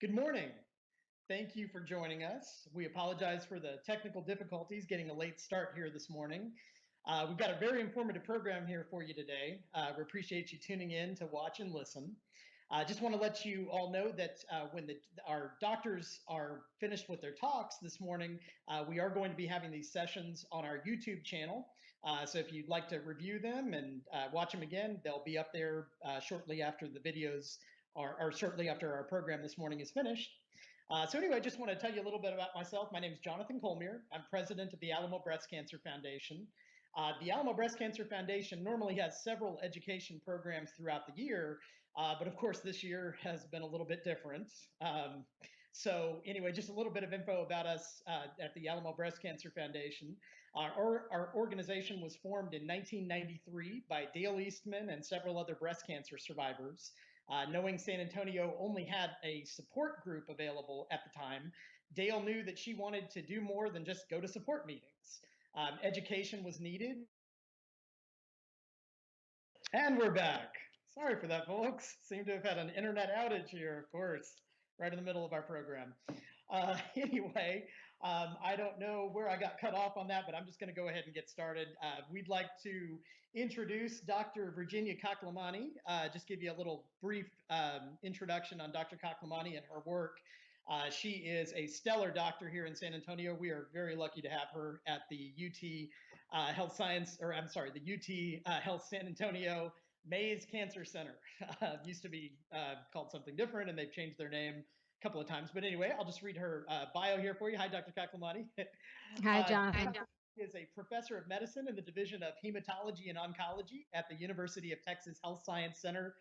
Good morning. Thank you for joining us. We apologize for the technical difficulties getting a late start here this morning. We've got a very informative program here for you today. We appreciate you tuning in to watch and listen. I just want to let you all know that when our doctors are finished with their talks this morning, we are going to be having these sessions on our YouTube channel. So if you'd like to review them and watch them again, they'll be up there shortly after the videos or shortly after our program this morning is finished. So anyway, I just want to tell you a little bit about myself. My name is Jonathan Colmier. I'm president of the Alamo Breast Cancer Foundation. The Alamo Breast Cancer Foundation normally has several education programs throughout the year, but of course this year has been a little bit different. So anyway, just a little bit of info about us at the Alamo Breast Cancer Foundation. Our organization was formed in 1993 by Dale Eastman and several other breast cancer survivors. Knowing San Antonio only had a support group available at the time, Dale knew that she wanted to do more than just go to support meetings. Education was needed. And we're back. Sorry for that, folks. Seem to have had an internet outage here, of course, right in the middle of our program. Anyway, I don't know where I got cut off on that, but I'm just going to go ahead and get started. We'd like to introduce Dr. Virginia Cocclemani, just give you a little brief introduction on Dr. Cocclemani and her work. She is a stellar doctor here in San Antonio. We are very lucky to have her at the UT Health Science, or I'm sorry, the UT Health San Antonio Mays Cancer Center. It used to be called something different, and they've changed their name couple of times. But anyway, I'll just read her bio here for you. Hi, Dr. Cocclemani. Hi, Jonathan. Is a professor of medicine in the Division of Hematology and Oncology at the University of Texas Health Science Center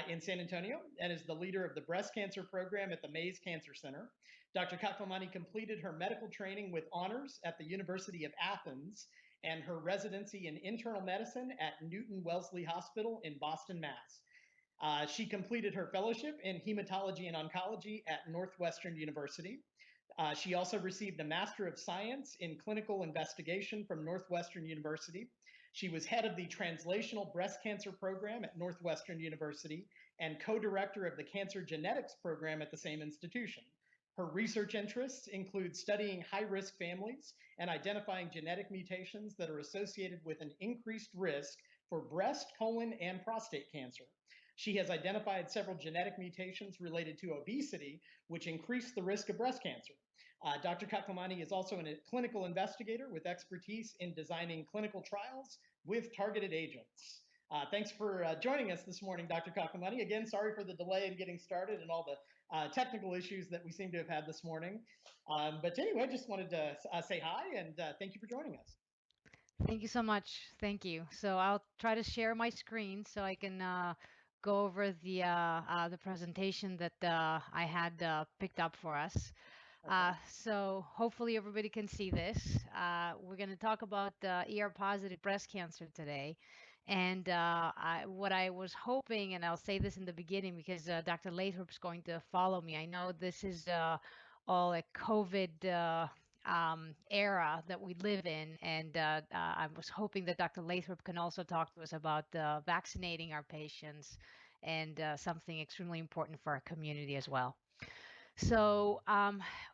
in San Antonio, and is the leader of the breast cancer program at the Mays Cancer Center. Dr. Cocclemani completed her medical training with honors at the University of Athens and her residency in internal medicine at Newton Wellesley Hospital in Boston, Mass. She completed her fellowship in hematology and oncology at Northwestern University. She also received a Master of Science in Clinical Investigation from Northwestern University. She was head of the Translational Breast Cancer Program at Northwestern University and co-director of the Cancer Genetics Program at the same institution. Her research interests include studying high-risk families and identifying genetic mutations that are associated with an increased risk for breast, colon, and prostate cancer. She has identified several genetic mutations related to obesity, which increase the risk of breast cancer. Dr. Cocclemani is also a clinical investigator with expertise in designing clinical trials with targeted agents. Thanks for joining us this morning, Dr. Cocclemani. Again, sorry for the delay in getting started and all the technical issues that we seem to have had this morning. But anyway, just wanted to say hi and thank you for joining us. Thank you so much. Thank you. So I'll try to share my screen so I can go over the presentation that I had picked up for us. Okay. So hopefully everybody can see this. We're going to talk about ER-positive breast cancer today. And what I was hoping, and I'll say this in the beginning because Dr. Lathrop is going to follow me. I know this is all a COVID era that we live in, and I was hoping that Dr. Lathrop can also talk to us about vaccinating our patients and something extremely important for our community as well. So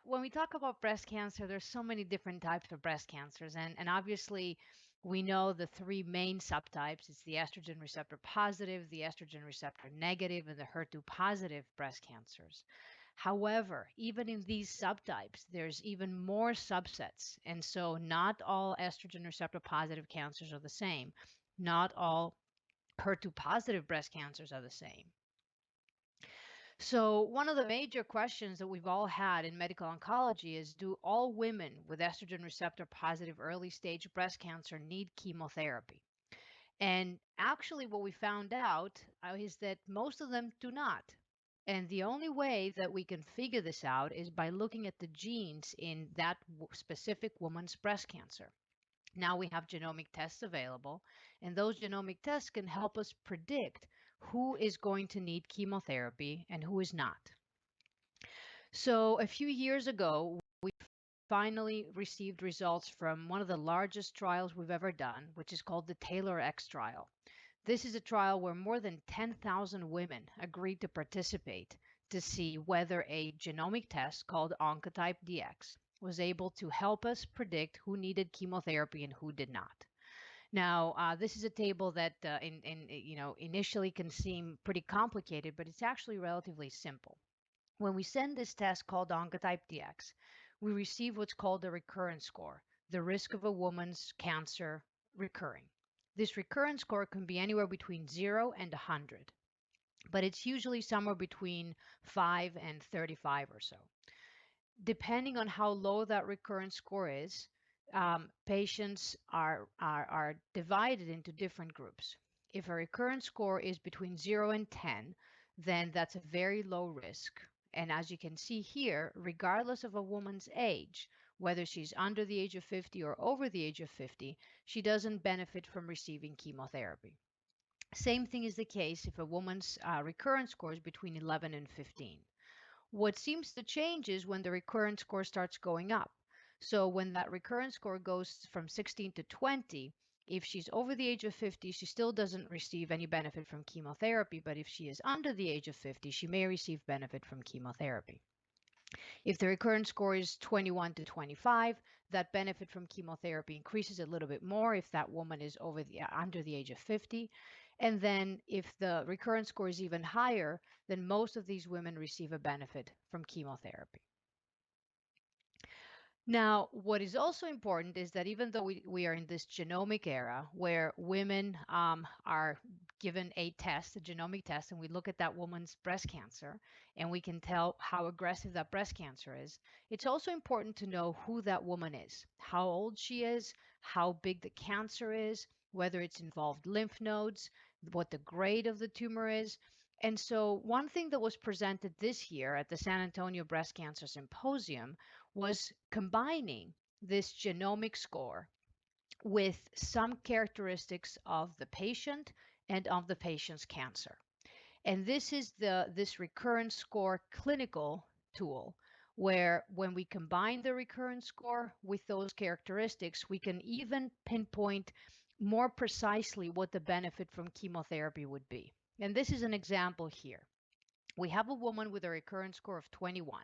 when we talk about breast cancer, there's so many different types of breast cancers, and obviously we know the three main subtypes. It's the estrogen receptor positive, the estrogen receptor negative, and the HER2 positive breast cancers. However, even in these subtypes, there's even more subsets. And so not all estrogen receptor positive cancers are the same. Not all HER2 positive breast cancers are the same. So one of the major questions that we've all had in medical oncology is, do all women with estrogen receptor positive early stage breast cancer need chemotherapy? And actually what we found out is that most of them do not. And the only way that we can figure this out is by looking at the genes in that specific woman's breast cancer. Now we have genomic tests available, and those genomic tests can help us predict who is going to need chemotherapy and who is not. So a few years ago, we finally received results from one of the largest trials we've ever done, which is called the TAILOR-X trial. This is a trial where more than 10,000 women agreed to participate to see whether a genomic test called Oncotype DX was able to help us predict who needed chemotherapy and who did not. Now, this is a table that initially can seem pretty complicated, but it's actually relatively simple. When we send this test called Oncotype DX, we receive what's called a recurrence score, the risk of a woman's cancer recurring. This recurrence score can be anywhere between 0 and 100, but it's usually somewhere between 5 and 35 or so. Depending on how low that recurrence score is, patients are divided into different groups. If a recurrence score is between 0 and 10, then that's a very low risk. And as you can see here, regardless of a woman's age, whether she's under the age of 50 or over the age of 50, she doesn't benefit from receiving chemotherapy. Same thing is the case if a woman's recurrence score is between 11 and 15. What seems to change is when the recurrence score starts going up. So when that recurrence score goes from 16 to 20, if she's over the age of 50, she still doesn't receive any benefit from chemotherapy, but if she is under the age of 50, she may receive benefit from chemotherapy. If the recurrence score is 21 to 25, that benefit from chemotherapy increases a little bit more if that woman is under the age of 50. And then if the recurrence score is even higher, then most of these women receive a benefit from chemotherapy. Now, what is also important is that even though we are in this genomic era where women are given a test, a genomic test, and we look at that woman's breast cancer and we can tell how aggressive that breast cancer is, it's also important to know who that woman is, how old she is, how big the cancer is, whether it's involved lymph nodes, what the grade of the tumor is. And so one thing that was presented this year at the San Antonio Breast Cancer Symposium was combining this genomic score with some characteristics of the patient and of the patient's cancer. And this is this recurrence score clinical tool where when we combine the recurrence score with those characteristics, we can even pinpoint more precisely what the benefit from chemotherapy would be. And this is an example here. We have a woman with a recurrence score of 21,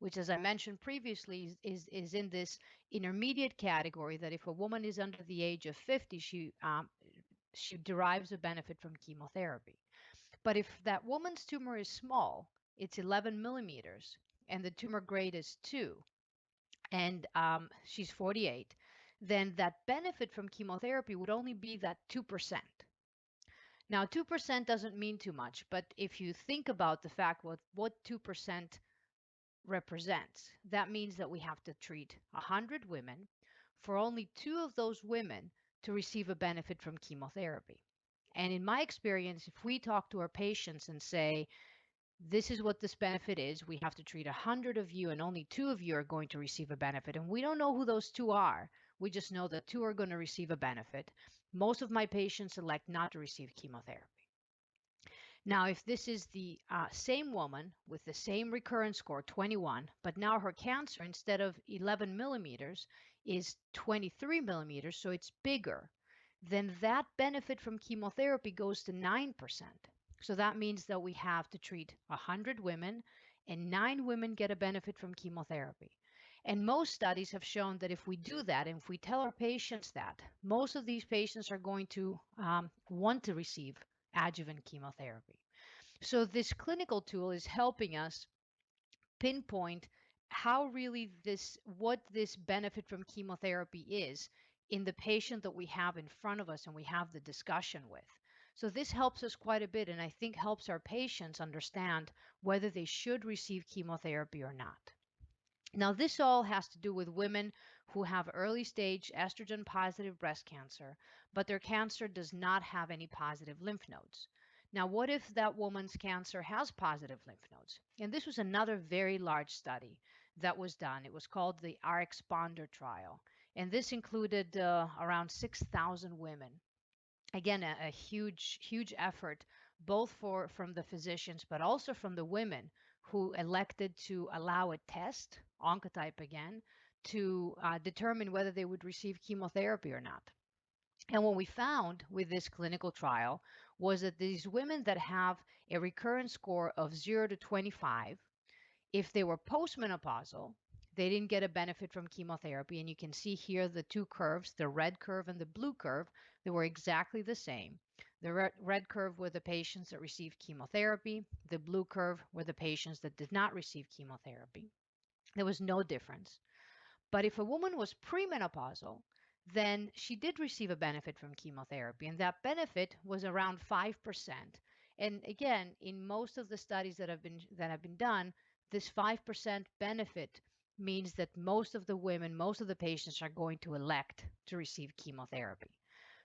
which, as I mentioned previously, is in this intermediate category that if a woman is under the age of 50, she derives a benefit from chemotherapy. But if that woman's tumor is small, it's 11 millimeters, and the tumor grade is 2, and she's 48, then that benefit from chemotherapy would only be that 2%. Now, 2% doesn't mean too much, but if you think about the fact what 2% represents, that means that we have to treat 100 women for only 2 of those women to receive a benefit from chemotherapy. And in my experience, if we talk to our patients and say, this is what this benefit is, we have to treat 100 of you and only 2 of you are going to receive a benefit. And we don't know who those 2 are. We just know that 2 are going to receive a benefit. Most of my patients elect not to receive chemotherapy. Now, if this is the same woman with the same recurrence score, 21, but now her cancer, instead of 11 millimeters, is 23 millimeters, so it's bigger, then that benefit from chemotherapy goes to 9%. So that means that we have to treat 100 women and 9 women get a benefit from chemotherapy. And most studies have shown that if we do that, and if we tell our patients that, most of these patients are going to want to receive adjuvant chemotherapy. So this clinical tool is helping us pinpoint how really what this benefit from chemotherapy is in the patient that we have in front of us and we have the discussion with. So this helps us quite a bit, and I think helps our patients understand whether they should receive chemotherapy or not. Now, this all has to do with women who have early stage estrogen positive breast cancer, but their cancer does not have any positive lymph nodes. Now, what if that woman's cancer has positive lymph nodes? And this was another very large study that was done. It was called the Rxponder Trial. And this included around 6,000 women. Again, a huge, huge effort, both from the physicians, but also from the women who elected to allow a test, Oncotype again, to determine whether they would receive chemotherapy or not. And what we found with this clinical trial was that these women that have a recurrence score of 0 to 25, if they were postmenopausal, they didn't get a benefit from chemotherapy. And you can see here the two curves, the red curve and the blue curve, they were exactly the same. The red curve were the patients that received chemotherapy. The blue curve were the patients that did not receive chemotherapy. There was no difference. But if a woman was premenopausal, then she did receive a benefit from chemotherapy, and that benefit was around 5%. And again, in most of the studies that have been done, this 5% benefit means that most of the women, most of the patients are going to elect to receive chemotherapy.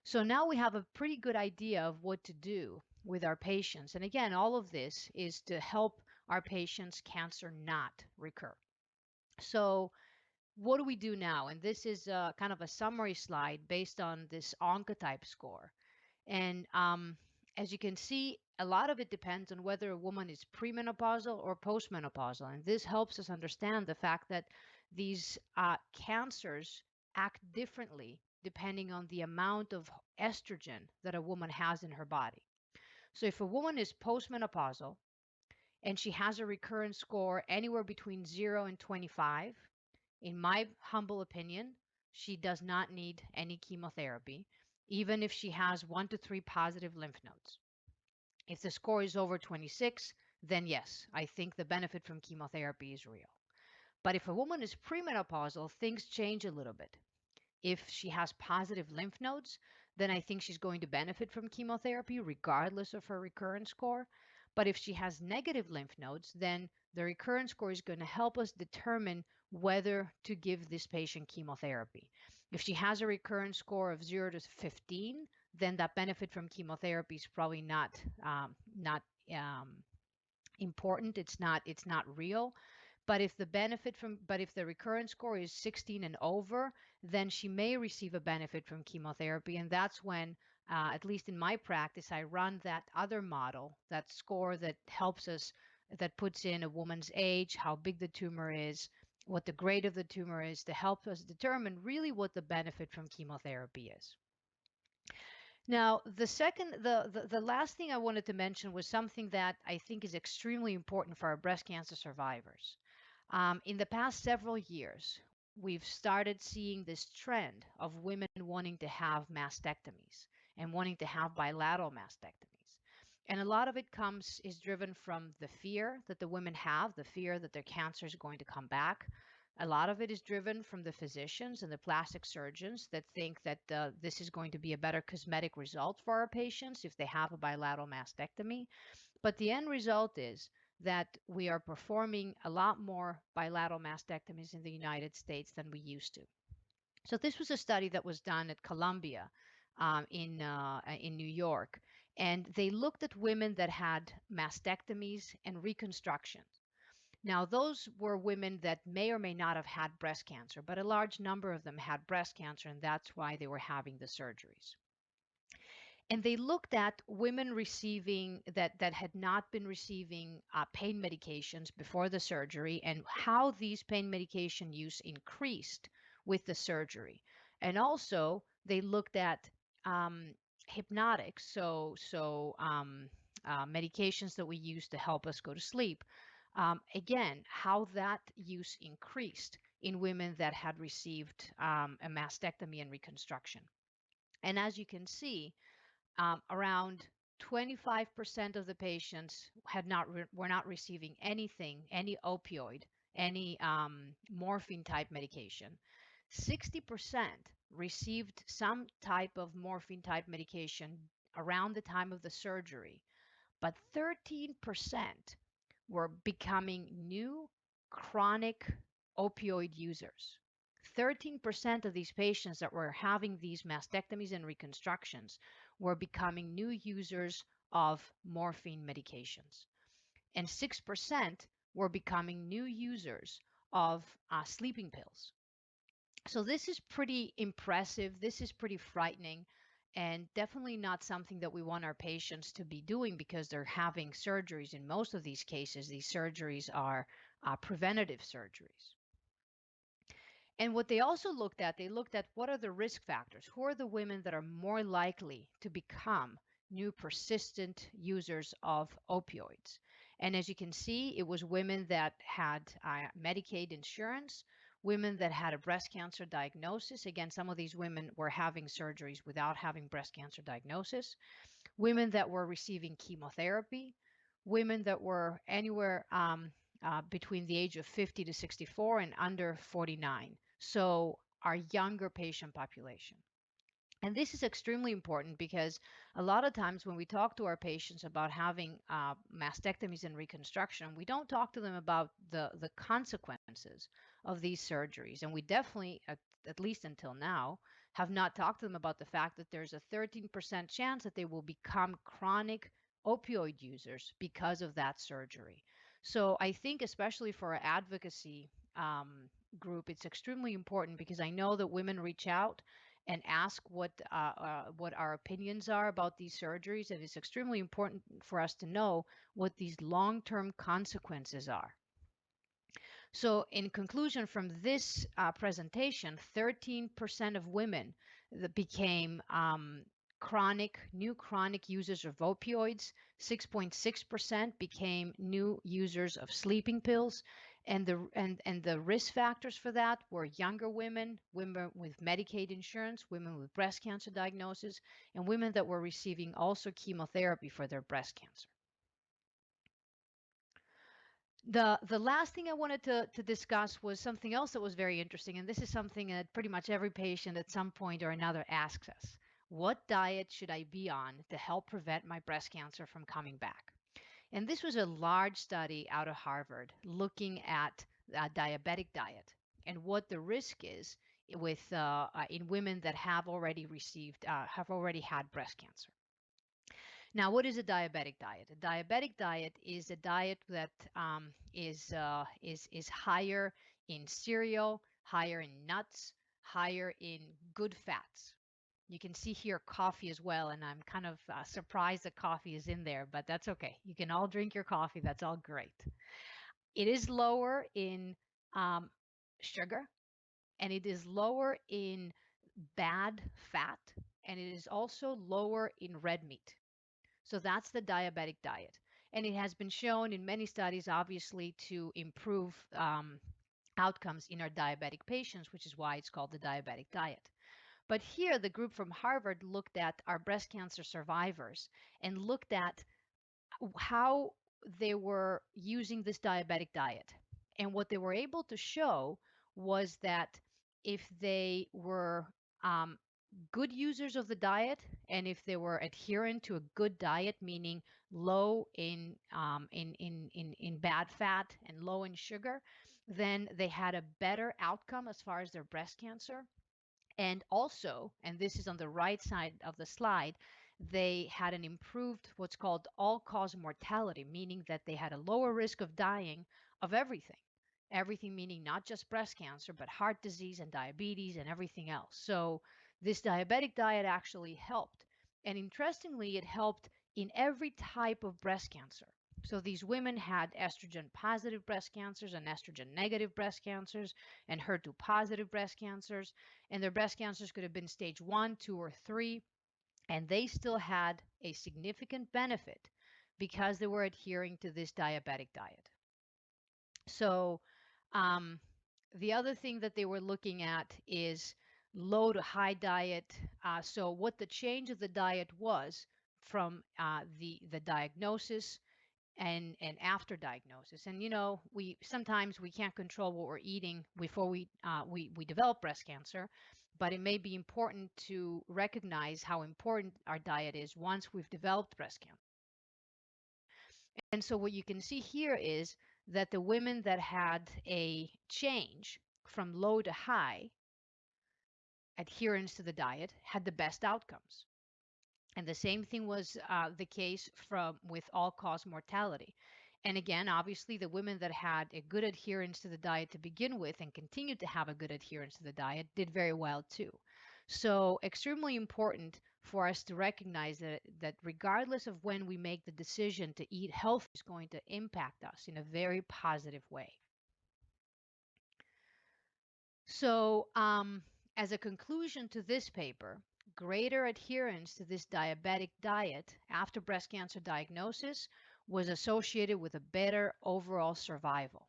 So now we have a pretty good idea of what to do with our patients. And again, all of this is to help our patients' cancer not recur. So what do we do now? And this is kind of a summary slide based on this Oncotype score. And as you can see, a lot of it depends on whether a woman is premenopausal or postmenopausal. And this helps us understand the fact that these cancers act differently depending on the amount of estrogen that a woman has in her body. So if a woman is postmenopausal and she has a recurrence score anywhere between 0 and 25, in my humble opinion, she does not need any chemotherapy, even if she has 1 to 3 positive lymph nodes. If the score is over 26, then yes, I think the benefit from chemotherapy is real. But if a woman is premenopausal, things change a little bit. If she has positive lymph nodes, then I think she's going to benefit from chemotherapy regardless of her recurrence score. But if she has negative lymph nodes, then the recurrence score is going to help us determine whether to give this patient chemotherapy. If she has a recurrence score of 0 to 15, then that benefit from chemotherapy is probably not important. It's not real. But if the recurrence score is 16 and over, then she may receive a benefit from chemotherapy. And that's when, at least in my practice, I run that other model, that score that helps us, that puts in a woman's age, how big the tumor is, what the grade of the tumor is, to help us determine really what the benefit from chemotherapy is. Now, the last thing I wanted to mention was something that I think is extremely important for our breast cancer survivors. In the past several years, we've started seeing this trend of women wanting to have mastectomies and wanting to have bilateral mastectomies. And a lot of it is driven from the fear that the women have, the fear that their cancer is going to come back. A lot of it is driven from the physicians and the plastic surgeons that think that this is going to be a better cosmetic result for our patients if they have a bilateral mastectomy. But the end result is that we are performing a lot more bilateral mastectomies in the United States than we used to. So this was a study that was done at Columbia in New York, and they looked at women that had mastectomies and reconstructions. Now, those were women that may or may not have had breast cancer, but a large number of them had breast cancer, and that's why they were having the surgeries. And they looked at women receiving that had not been receiving pain medications before the surgery and how these pain medication use increased with the surgery. And also they looked at hypnotics, medications that we use to help us go to sleep. Again, how that use increased in women that had received a mastectomy and reconstruction. And as you can see, around 25% of the patients were not receiving anything, any opioid, any morphine type medication. 60% received some type of morphine type medication around the time of the surgery, but 13% were becoming new chronic opioid users. 13% of these patients that were having these mastectomies and reconstructions were becoming new users of morphine medications. And 6% were becoming new users of sleeping pills. So this is pretty impressive. This is pretty frightening, and definitely not something that we want our patients to be doing because they're having surgeries. In most of these cases, these surgeries are preventative surgeries. And what they also looked at what are the risk factors? Who are the women that are more likely to become new persistent users of opioids. And as you can see, it was women that had Medicaid insurance, women that had a breast cancer diagnosis. Again, some of these women were having surgeries without having breast cancer diagnosis, women that were receiving chemotherapy, women that were anywhere between the age of 50 to 64 and under 49. So our younger patient population. And this is extremely important because a lot of times when we talk to our patients about having mastectomies and reconstruction, we don't talk to them about the consequences of these surgeries. And we definitely, at least until now, have not talked to them about the fact that there's a 13% chance that they will become chronic opioid users because of that surgery. So I think especially for our advocacy group, it's extremely important because I know that women reach out and ask what our opinions are about these surgeries, and it's extremely important for us to know what these long-term consequences are. So in conclusion from this presentation, 13% of women that became new chronic users of opioids, 6.6% became new users of sleeping pills, and the risk factors for that were younger women, women with Medicaid insurance, women with breast cancer diagnosis, and women that were receiving also chemotherapy for their breast cancer. The last thing I wanted to discuss was something else that was very interesting, and this is something that pretty much every patient at some point or another asks us. What diet should I be on to help prevent my breast cancer from coming back? And this was a large study out of Harvard looking at diabetic diet and what the risk is with in women that have already had breast cancer. Now, what is a diabetic diet? A diabetic diet is a diet that is higher in cereal, higher in nuts, higher in good fats. You can see here coffee as well, and I'm kind of surprised that coffee is in there, but that's okay. You can all drink your coffee. That's all great. It is lower in sugar, and it is lower in bad fat, and it is also lower in red meat. So that's the diabetic diet. And it has been shown in many studies, obviously, to improve outcomes in our diabetic patients, which is why it's called the diabetic diet. But here, the group from Harvard looked at our breast cancer survivors and looked at how they were using this diabetic diet. And what they were able to show was that if they were good users of the diet, and if they were adherent to a good diet, meaning low in bad fat and low in sugar, then they had a better outcome as far as their breast cancer. And also, and this is on the right side of the slide, they had an improved what's called all-cause mortality, meaning that they had a lower risk of dying of everything. Everything meaning not just breast cancer, but heart disease and diabetes and everything else. So this diabetic diet actually helped. And interestingly, it helped in every type of breast cancer. So these women had estrogen positive breast cancers and estrogen negative breast cancers and HER2 positive breast cancers. And their breast cancers could have been stage 1, 2, or 3. And they still had a significant benefit because they were adhering to this diabetic diet. So the other thing that they were looking at is low to high diet. So what the change of the diet was from the diagnosis and after diagnosis. And we sometimes can't control what we're eating before we develop breast cancer, but it may be important to recognize how important our diet is once we've developed breast cancer. And so what you can see here is that the women that had a change from low to high adherence to the diet had the best outcomes. And the same thing was the case with all-cause mortality. And again, obviously, the women that had a good adherence to the diet to begin with and continued to have a good adherence to the diet did very well too. So extremely important for us to recognize that regardless of when we make the decision to eat healthy, is going to impact us in a very positive way. So as a conclusion to this paper, greater adherence to this diabetic diet after breast cancer diagnosis was associated with a better overall survival.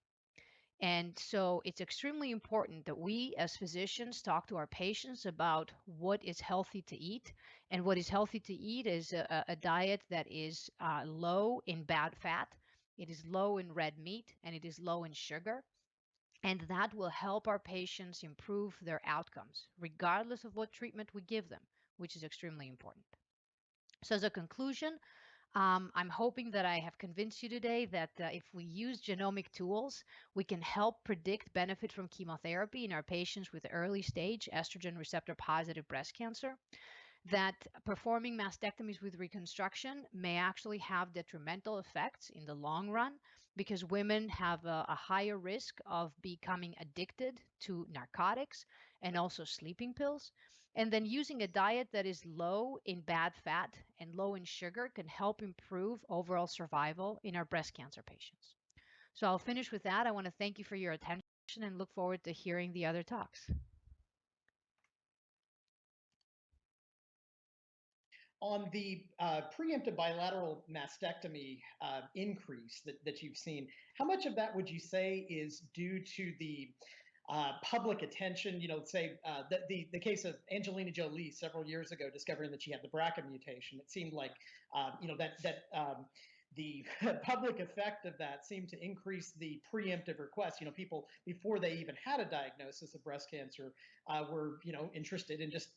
And so it's extremely important that we as physicians talk to our patients about what is healthy to eat. And what is healthy to eat is a diet that is low in bad fat, it is low in red meat, and it is low in sugar. And that will help our patients improve their outcomes, regardless of what treatment we give them, which is extremely important. So, as a conclusion, I'm hoping that I have convinced you today that if we use genomic tools, we can help predict benefit from chemotherapy in our patients with early stage estrogen receptor positive breast cancer, that performing mastectomies with reconstruction may actually have detrimental effects in the long run because women have a higher risk of becoming addicted to narcotics and also sleeping pills. And then using a diet that is low in bad fat and low in sugar can help improve overall survival in our breast cancer patients. So I'll finish with that. I want to thank you for your attention and look forward to hearing the other talks. On the preemptive bilateral mastectomy increase that you've seen, how much of that would you say is due to the public attention? Say the case of Angelina Jolie several years ago discovering that she had the BRCA mutation. It seemed like the public effect of that seemed to increase the preemptive requests. People before they even had a diagnosis of breast cancer were interested in just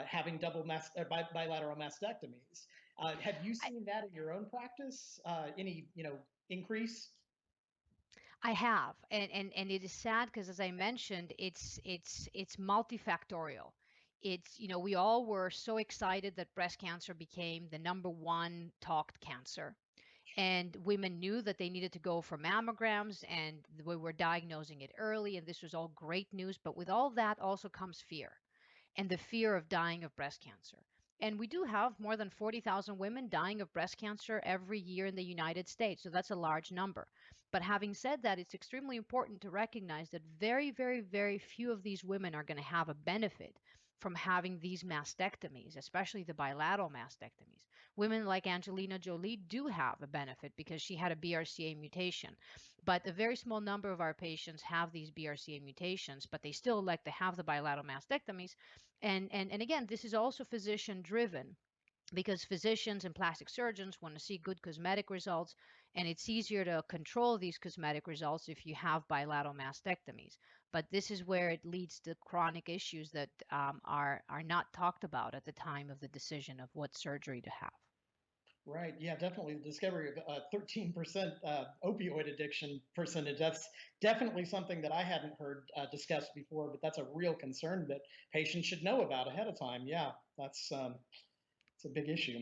having bilateral mastectomies. Have you seen that in your own practice? Any increase? I have, and it is sad because, as I mentioned, it's multifactorial. It's we all were so excited that breast cancer became the number one talked cancer, and women knew that they needed to go for mammograms, and we were diagnosing it early, and this was all great news. But with all that also comes fear, and the fear of dying of breast cancer. And we do have more than 40,000 women dying of breast cancer every year in the United States. So that's a large number. But having said that, it's extremely important to recognize that very, very, very few of these women are going to have a benefit from having these mastectomies, especially the bilateral mastectomies. Women like Angelina Jolie do have a benefit because she had a BRCA mutation. But a very small number of our patients have these BRCA mutations, but they still elect to have the bilateral mastectomies. And again, this is also physician driven because physicians and plastic surgeons want to see good cosmetic results, and it's easier to control these cosmetic results if you have bilateral mastectomies. But this is where it leads to chronic issues that are not talked about at the time of the decision of what surgery to have. Right. Yeah, definitely. The discovery of 13% opioid addiction percentage. That's definitely something that I hadn't heard discussed before, but that's a real concern that patients should know about ahead of time. Yeah, that's it's a big issue.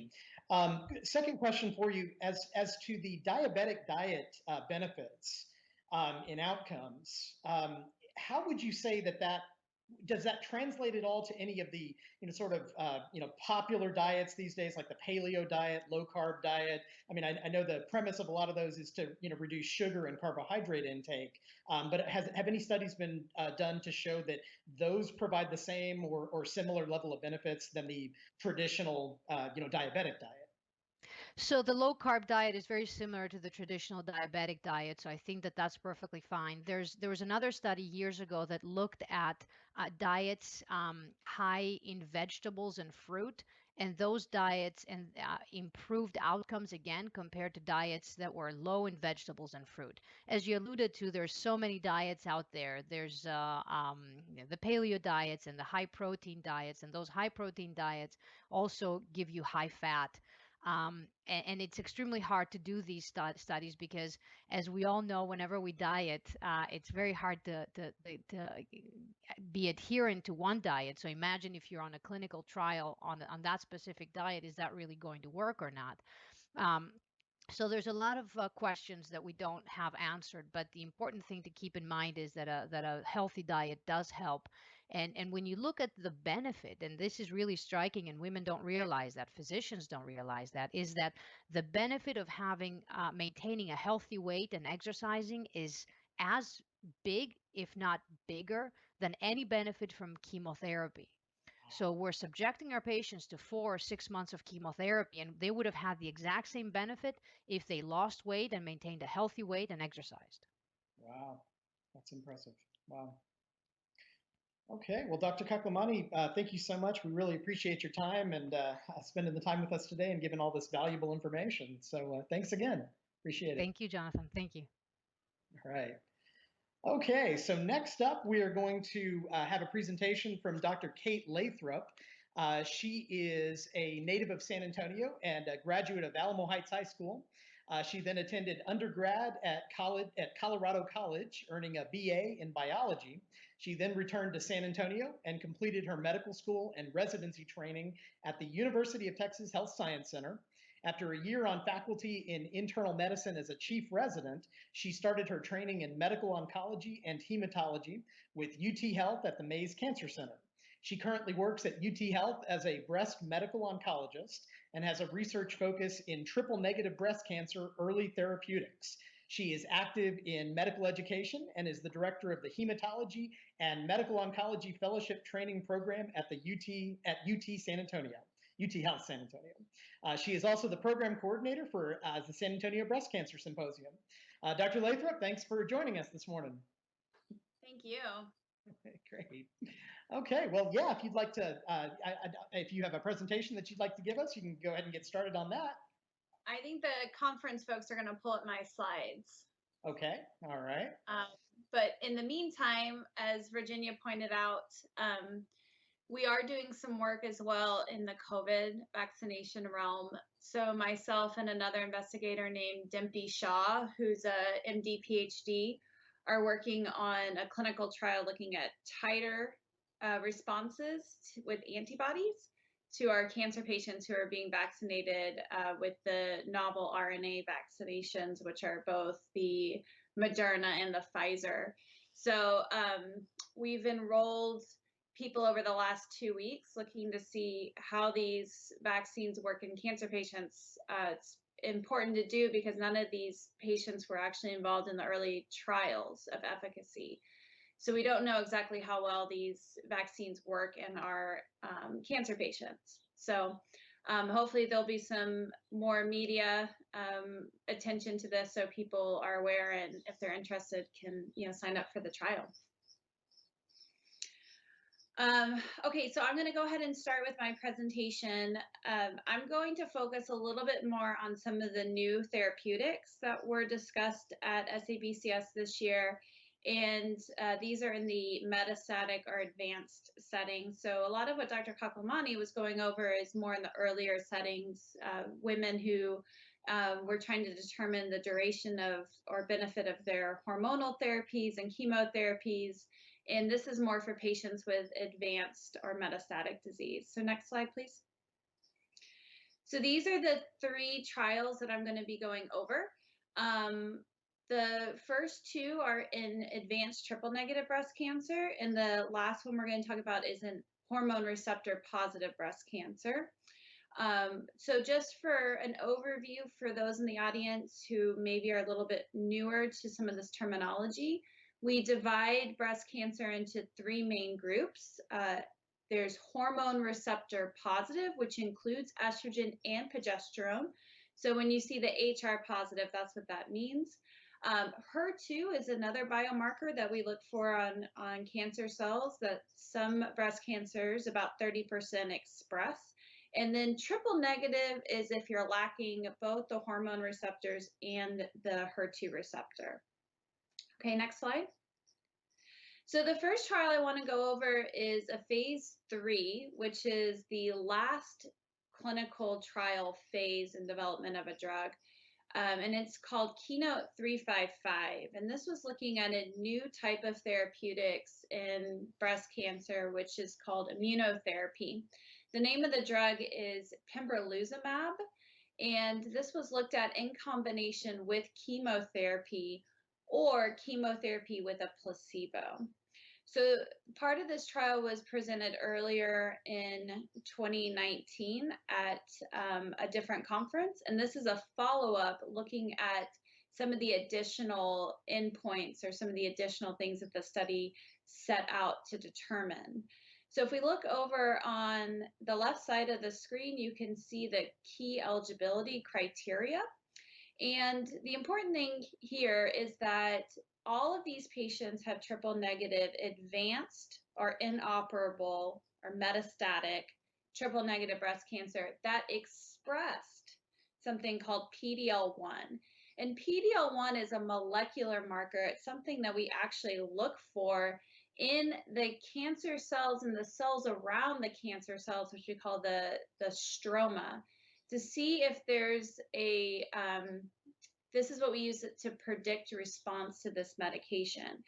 Second question for you, as to the diabetic diet benefits in outcomes, how would you say that does that translate at all to any of the sort of popular diets these days, like the paleo diet, low carb diet? I mean, I know the premise of a lot of those is to reduce sugar and carbohydrate intake, but have any studies been done to show that those provide the same or similar level of benefits than the traditional diabetic diet? So the low carb diet is very similar to the traditional diabetic diet. So I think that that's perfectly fine. There was another study years ago that looked at diets high in vegetables and fruit, and those diets and improved outcomes again compared to diets that were low in vegetables and fruit. As you alluded to, there's so many diets out there. There's the paleo diets and the high protein diets, and those high protein diets also give you high fat. And it's extremely hard to do these studies because, as we all know, whenever we diet, it's very hard to be adherent to one diet. So imagine if you're on a clinical trial on that specific diet, is that really going to work or not? So there's a lot of questions that we don't have answered, but the important thing to keep in mind is that a healthy diet does help. And when you look at the benefit, and this is really striking, and women don't realize that, physicians don't realize that, is that the benefit of having maintaining a healthy weight and exercising is as big, if not bigger, than any benefit from chemotherapy. So we're subjecting our patients to 4 or 6 months of chemotherapy, and they would have had the exact same benefit if they lost weight and maintained a healthy weight and exercised. Wow, that's impressive. Wow. Okay, well, Dr. Cocclemani, thank you so much. We really appreciate your time and spending the time with us today and giving all this valuable information. So thanks again. Appreciate it. Thank you, Jonathan. Thank you. All right. Okay, so next up, we are going to have a presentation from Dr. Kate Lathrop. She is a native of San Antonio and a graduate of Alamo Heights High School. She then attended undergrad at Colorado College, earning a BA in biology. She then returned to San Antonio and completed her medical school and residency training at the University of Texas Health Science Center. After a year on faculty in internal medicine as a chief resident, she started her training in medical oncology and hematology with UT Health at the Mays Cancer Center. She currently works at UT Health as a breast medical oncologist and has a research focus in triple-negative breast cancer early therapeutics. She is active in medical education and is the director of the Hematology and Medical Oncology Fellowship Training Program at UT San Antonio, UT Health San Antonio. She is also the program coordinator for the San Antonio Breast Cancer Symposium. Dr. Lathrop, thanks for joining us this morning. Thank you. Great. Okay, well, yeah, if you'd like to, if you have a presentation that you'd like to give us, you can go ahead and get started on that. I think the conference folks are going to pull up my slides. Okay, all right. But in the meantime, as Virginia pointed out, we are doing some work as well in the COVID vaccination realm. So myself and another investigator named Dimpy Shah, who's a MD PhD, are working on a clinical trial looking at titer responses with antibodies to our cancer patients who are being vaccinated with the novel RNA vaccinations, which are both the Moderna and the Pfizer. So we've enrolled people over the last 2 weeks looking to see how these vaccines work in cancer patients. It's important to do because none of these patients were actually involved in the early trials of efficacy. So we don't know exactly how well these vaccines work in our cancer patients. So hopefully there'll be some more media attention to this so people are aware, and if they're interested can sign up for the trial. Okay, so I'm going to go ahead and start with my presentation. I'm going to focus a little bit more on some of the new therapeutics that were discussed at SABCS this year. And these are in the metastatic or advanced setting. So a lot of what Dr. Cocclemani was going over is more in the earlier settings, women who were trying to determine the duration of or benefit of their hormonal therapies and chemotherapies. And this is more for patients with advanced or metastatic disease. So next slide, please. So these are the 3 trials that I'm going to be going over. The first 2 are in advanced triple-negative breast cancer, and the last one we're going to talk about is in hormone receptor positive breast cancer. So just for an overview for those in the audience who maybe are a little bit newer to some of this terminology, we divide breast cancer into 3 main groups. There's hormone receptor positive, which includes estrogen and progesterone. So when you see the HR positive, that's what that means. HER2 is another biomarker that we look for on cancer cells that some breast cancers, about 30%, express. And then triple negative is if you're lacking both the hormone receptors and the HER2 receptor. Okay, next slide. So the first trial I want to go over is a phase 3, which is the last clinical trial phase in development of a drug. And it's called Keynote 355. And this was looking at a new type of therapeutics in breast cancer, which is called immunotherapy. The name of the drug is pembrolizumab. And this was looked at in combination with chemotherapy or chemotherapy with a placebo. So part of this trial was presented earlier in 2019 at a different conference, and this is a follow-up looking at some of the additional endpoints or some of the additional things that the study set out to determine. So if we look over on the left side of the screen, you can see the key eligibility criteria. And the important thing here is that all of these patients have triple negative advanced or inoperable or metastatic triple negative breast cancer that expressed something called PD-L1. And PD-L1 is a molecular marker. It's something that we actually look for in the cancer cells and the cells around the cancer cells, which we call the stroma, to see if there's a, this is what we use to predict response to this medication.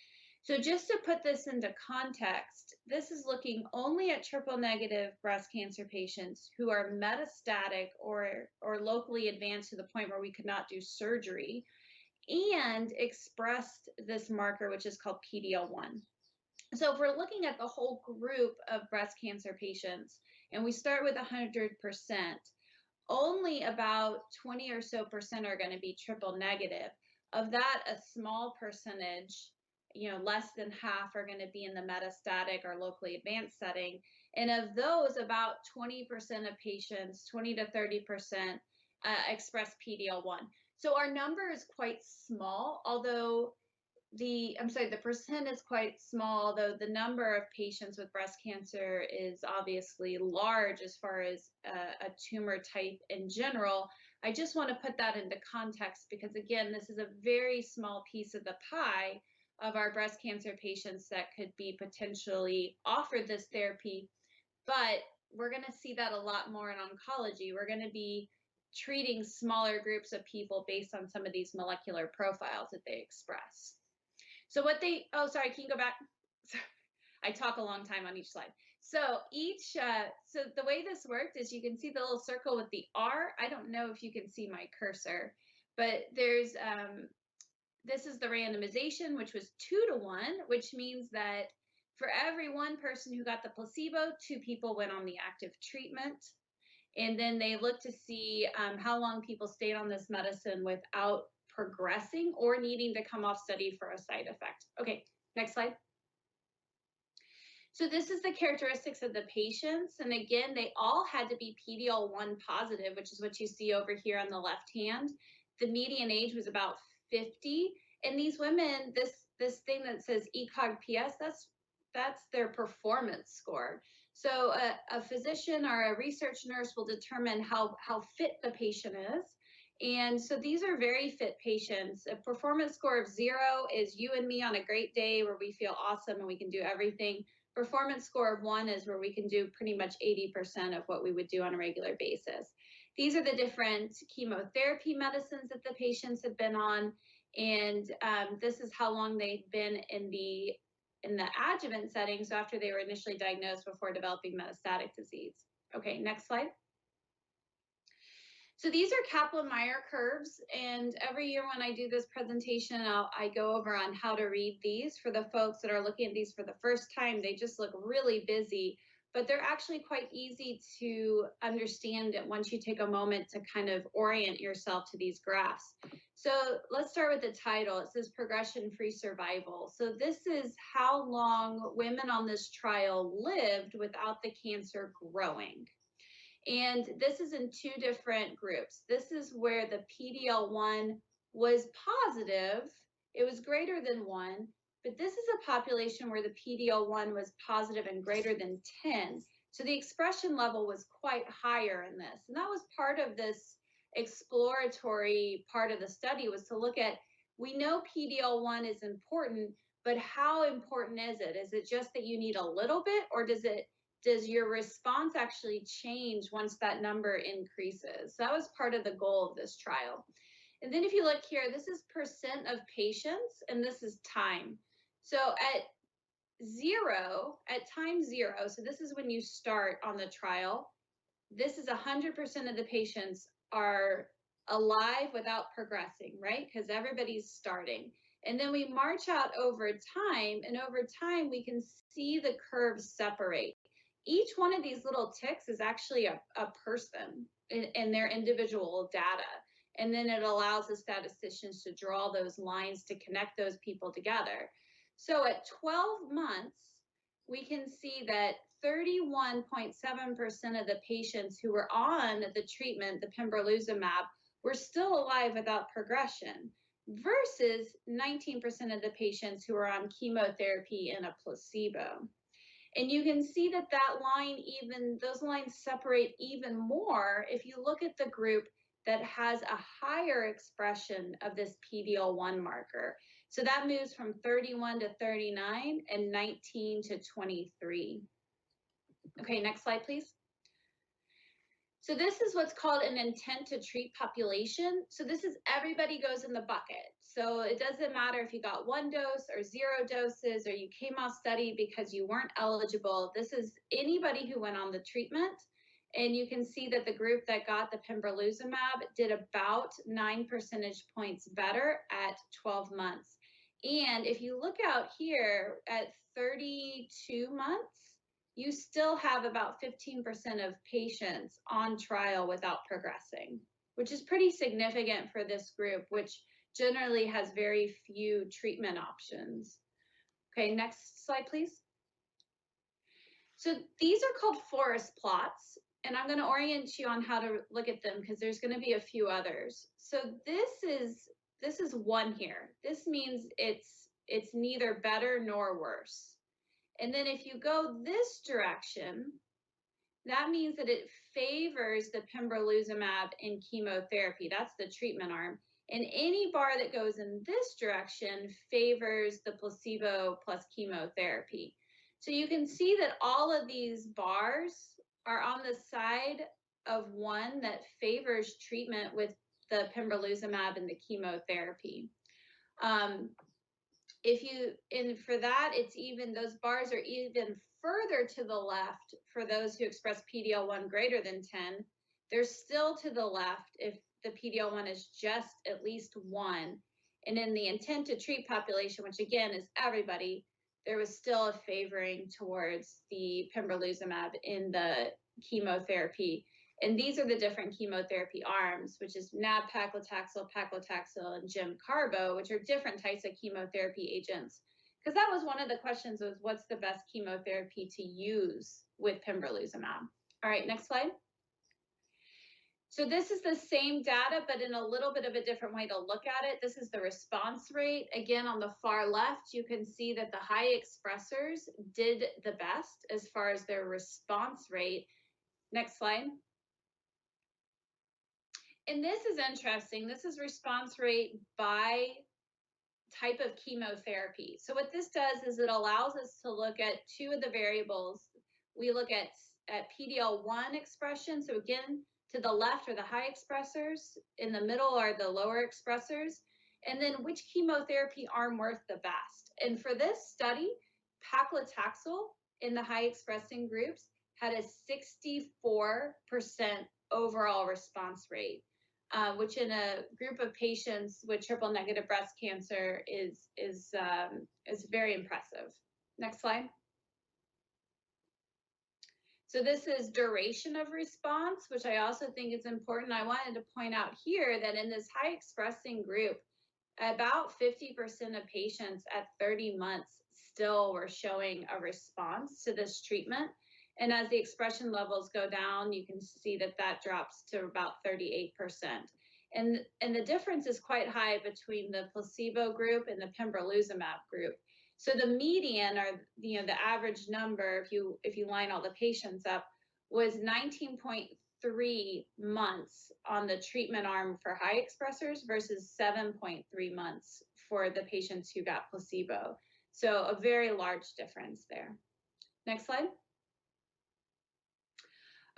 So just to put this into context, this is looking only at triple negative breast cancer patients who are metastatic or locally advanced to the point where we could not do surgery and expressed this marker, which is called PD-L1. So if we're looking at the whole group of breast cancer patients, and we start with 100%, only about 20 or so percent are going to be triple negative. Of that, a small percentage, less than half, are going to be in the metastatic or locally advanced setting. And of those, about 20% of patients, 20 to 30%, express PD-L1. So our number is quite small, although the percent is quite small, though the number of patients with breast cancer is obviously large as far as a tumor type in general. I just want to put that into context because, again, this is a very small piece of the pie of our breast cancer patients that could be potentially offered this therapy. But we're going to see that a lot more in oncology. We're going to be treating smaller groups of people based on some of these molecular profiles that they express. So what they, oh, sorry, can you go back? I talk a long time on each slide. So so the way this worked is you can see the little circle with the R. I don't know if you can see my cursor, but there's, this is the randomization, which was 2-to-1, which means that for every one person who got the placebo, 2 people went on the active treatment. And then they looked to see how long people stayed on this medicine without progressing or needing to come off study for a side effect. Okay, next slide. So this is the characteristics of the patients. And again, they all had to be PD-L1 positive, which is what you see over here on the left hand. The median age was about 50. And these women, this thing that says ECOG-PS, that's their performance score. So a physician or a research nurse will determine how fit the patient is. And so these are very fit patients. A performance score of 0 is you and me on a great day where we feel awesome and we can do everything. Performance score of 1 is where we can do pretty much 80% of what we would do on a regular basis. These are the different chemotherapy medicines that the patients have been on. And this is how long they've been in the adjuvant setting, so after they were initially diagnosed before developing metastatic disease. Okay, next slide. So these are Kaplan-Meier curves, and every year when I do this presentation, I go over on how to read these. For the folks that are looking at these for the first time, they just look really busy, but they're actually quite easy to understand once you take a moment to kind of orient yourself to these graphs. So let's start with the title. It says progression-free survival. So this is how long women on this trial lived without the cancer growing. And this is in 2 different groups. This is where the PD-L1 was positive. It was greater than 1. But this is a population where the PD-L1 was positive and greater than 10. So the expression level was quite higher in this. And that was part of this exploratory part of the study, was to look at, we know PD-L1 is important, but how important is it? Is it just that you need a little bit, or does your response actually change once that number increases? So that was part of the goal of this trial. And then if you look here, this is percent of patients, and this is time. So at time 0, so this is when you start on the trial, this is 100% of the patients are alive without progressing, right? Because everybody's starting. And then we march out over time, and over time we can see the curves separate. Each one of these little ticks is actually a person in their individual data. And then it allows the statisticians to draw those lines to connect those people together. So at 12 months, we can see that 31.7% of the patients who were on the treatment, the pembrolizumab, were still alive without progression, versus 19% of the patients who were on chemotherapy and a placebo. And you can see that those lines separate even more if you look at the group that has a higher expression of this PD-L1 marker. So that moves from 31 to 39 and 19 to 23. Okay, next slide, please. So this is what's called an intent to treat population. So this is everybody goes in the bucket. So it doesn't matter if you got 1 dose or 0 doses, or you came off study because you weren't eligible. This is anybody who went on the treatment. And you can see that the group that got the pembrolizumab did about 9 percentage points better at 12 months. And if you look out here at 32 months, you still have about 15% of patients on trial without progressing, which is pretty significant for this group, which generally has very few treatment options. Okay, next slide, please. So these are called forest plots, and I'm going to orient you on how to look at them because there's going to be a few others. So this is one here. This means it's neither better nor worse. And then if you go this direction, that means that it favors the pembrolizumab in chemotherapy. That's the treatment arm. And any bar that goes in this direction favors the placebo plus chemotherapy. So you can see that all of these bars are on the side of one that favors treatment with the pembrolizumab and the chemotherapy. For that, it's even, those bars are even further to the left for those who express PD-L1 greater than 10. They're still to the left if the PD-L1 is just at least 1. And in the intent to treat population, which again is everybody, there was still a favoring towards the pembrolizumab in the chemotherapy. And these are the different chemotherapy arms, which is nab-paclitaxel, paclitaxel, and gem-carbo, which are different types of chemotherapy agents. Because that was one of the questions, was what's the best chemotherapy to use with pembrolizumab? All right, next slide. So this is the same data, but in a little bit of a different way to look at it. This is the response rate. Again, on the far left, you can see that the high expressors did the best as far as their response rate. Next slide. And this is interesting. This is response rate by type of chemotherapy. So what this does is it allows us to look at 2 of the variables. We look at PD-L1 expression. So again, to the left are the high expressors, in the middle are the lower expressors, and then which chemotherapy arm worked the best. And for this study, paclitaxel in the high expressing groups had a 64% overall response rate, which in a group of patients with triple negative breast cancer is very impressive. Next slide. So this is duration of response, which I also think is important. I wanted to point out here that in this high expressing group, about 50% of patients at 30 months still were showing a response to this treatment. And as the expression levels go down, you can see that that drops to about 38%. And the difference is quite high between the placebo group and the pembrolizumab group. So the median, or the average number, if you line all the patients up, was 19.3 months on the treatment arm for high expressors versus 7.3 months for the patients who got placebo. So a very large difference there. Next slide.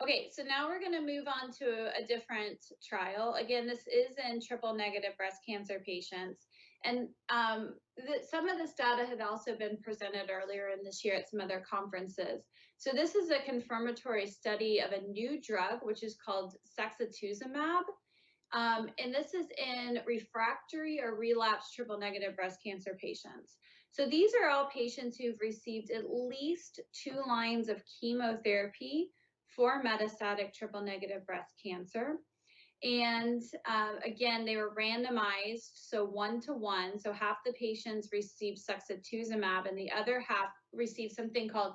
Okay, so now we're going to move on to a different trial. Again, this is in triple negative breast cancer patients. And some of this data had also been presented earlier in this year at some other conferences. So this is a confirmatory study of a new drug, which is called sexatuzumab. And this is in refractory or relapsed triple negative breast cancer patients. So these are all patients who've received at least 2 lines of chemotherapy for metastatic triple negative breast cancer. And again, they were randomized, so 1-to-1. So half the patients received sexatuzumab and the other half received something called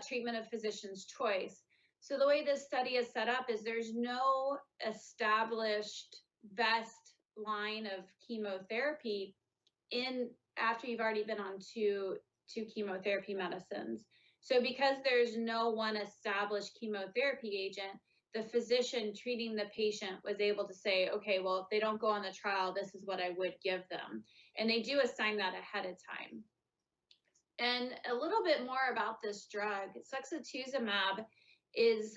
treatment of physician's choice. So the way this study is set up is there's no established best line of chemotherapy after you've already been on two chemotherapy medicines. So because there's no one established chemotherapy agent, the physician treating the patient was able to say, okay, well, if they don't go on the trial, this is what I would give them. And they do assign that ahead of time. And a little bit more about this drug. Sexatuzumab is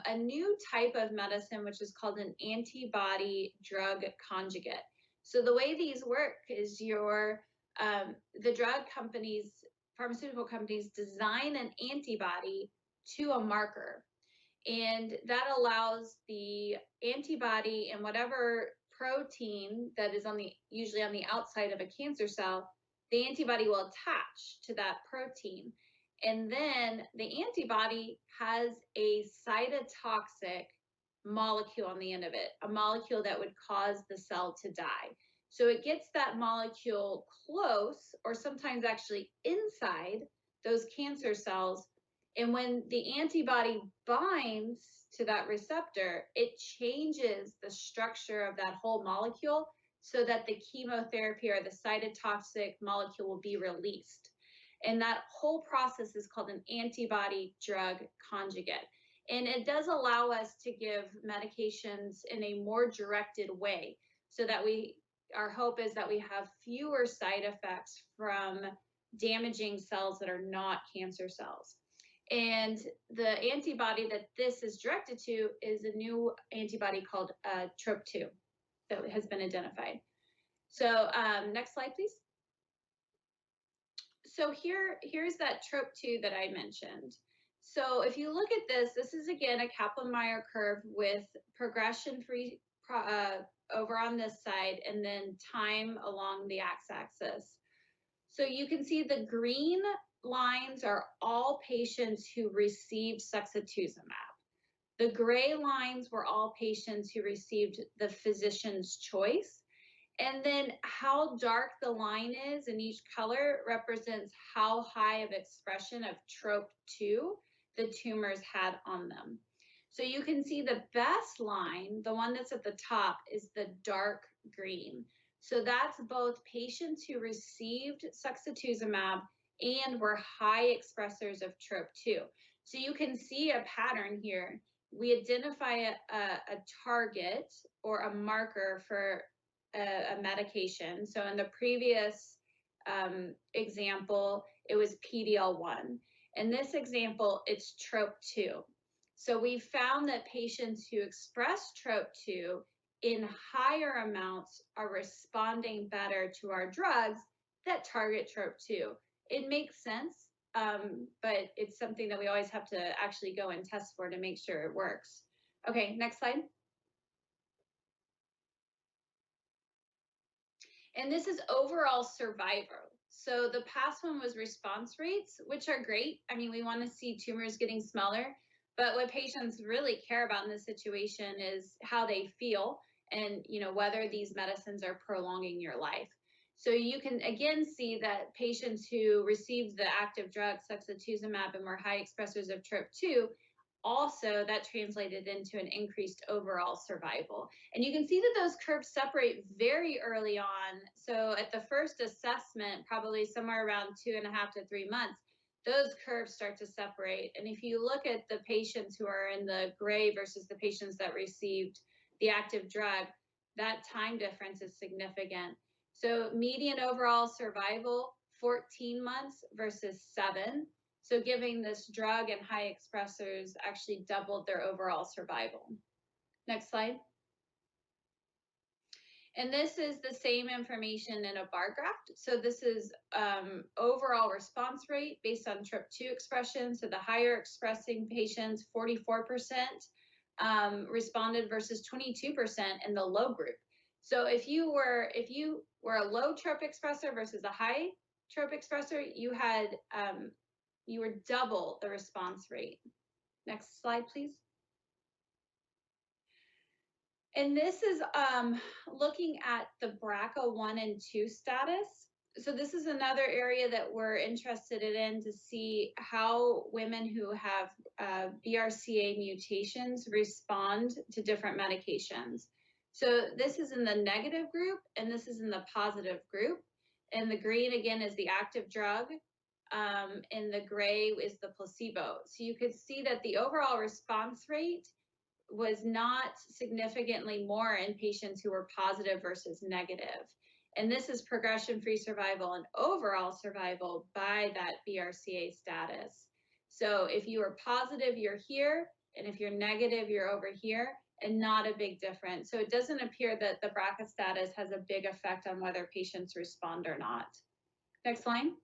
a new type of medicine, which is called an antibody drug conjugate. So the way these work is the drug companies, pharmaceutical companies, design an antibody to a marker. And that allows the antibody and whatever protein that is usually on the outside of a cancer cell, the antibody will attach to that protein. And then the antibody has a cytotoxic molecule on the end of it, a molecule that would cause the cell to die. So it gets that molecule close, or sometimes actually inside those cancer cells. And when the antibody binds to that receptor, it changes the structure of that whole molecule so that the chemotherapy or the cytotoxic molecule will be released. And that whole process is called an antibody drug conjugate. And it does allow us to give medications in a more directed way so that our hope is that we have fewer side effects from damaging cells that are not cancer cells. And the antibody that this is directed to is a new antibody called TROP2 that has been identified. So next slide, please. So here's that TROP2 that I mentioned. So if you look at this is again a Kaplan-Meier curve with progression-free over on this side and then time along the x-axis. So you can see the green lines are all patients who received sexatuzumab. The gray lines were all patients who received the physician's choice. And then how dark the line is in each color represents how high of expression of TROP2 the tumors had on them. So you can see the best line, the one that's at the top, is the dark green. So that's both patients who received sexatuzumab and were high expressors of TROP2. So you can see a pattern here. We identify a target or a marker for a medication. So in the previous example, it was PD-L1. In this example, it's TROP2. So we found that patients who express TROP2 in higher amounts are responding better to our drugs that target TROP2. It makes sense, but it's something that we always have to actually go and test for to make sure it works. Okay, next slide. And this is overall survival. So the past one was response rates, which are great. I mean, we want to see tumors getting smaller, but what patients really care about in this situation is how they feel and, you know, whether these medicines are prolonging your life. So you can again see that patients who received the active drug sexatuzumab and were high expressors of TROP2, also that translated into an increased overall survival. And you can see that those curves separate very early on. So at the first assessment, probably somewhere around 2.5 to 3 months, those curves start to separate. And if you look at the patients who are in the gray versus the patients that received the active drug, that time difference is significant. So median overall survival, 14 months versus 7. So giving this drug and high expressors actually doubled their overall survival. Next slide. And this is the same information in a bar graph. So this is overall response rate based on TROP2 expression. So the higher expressing patients, 44% responded versus 22% in the low group. So if you were a low TROP expressor versus a high TROP expressor, you were double the response rate. Next slide, please. And this is looking at the BRCA1 and 2 status. So this is another area that we're interested in to see how women who have BRCA mutations respond to different medications. So this is in the negative group, and this is in the positive group. And the green, again, is the active drug, and the gray is the placebo. So you could see that the overall response rate was not significantly more in patients who were positive versus negative. And this is progression-free survival and overall survival by that BRCA status. So if you are positive, you're here, and if you're negative, you're over here, and not a big difference. So it doesn't appear that the BRCA status has a big effect on whether patients respond or not. Next line.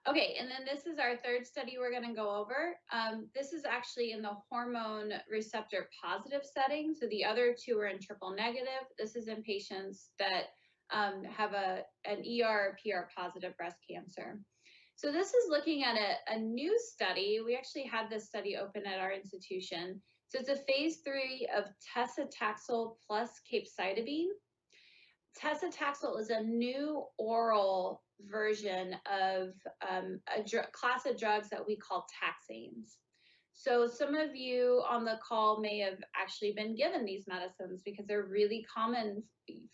Okay, and then this is our third study we're going to go over. This is actually in the hormone receptor positive setting. So the other two are in triple negative. This is in patients that have an ER or PR positive breast cancer. So this is looking at a new study. We actually had this study open at our institution. So it's a phase 3 of tacrolimus plus capecitabine. Tacrolimus is a new oral version of a class of drugs that we call taxanes. So some of you on the call may have actually been given these medicines because they're really common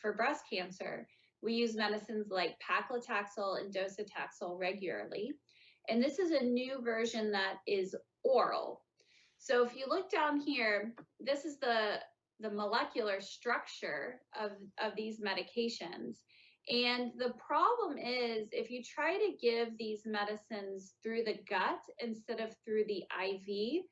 for breast cancer. We use medicines like paclitaxel and docetaxel regularly. And this is a new version that is oral. So if you look down here, this is the molecular structure of these medications. And the problem is if you try to give these medicines through the gut instead of through the IV,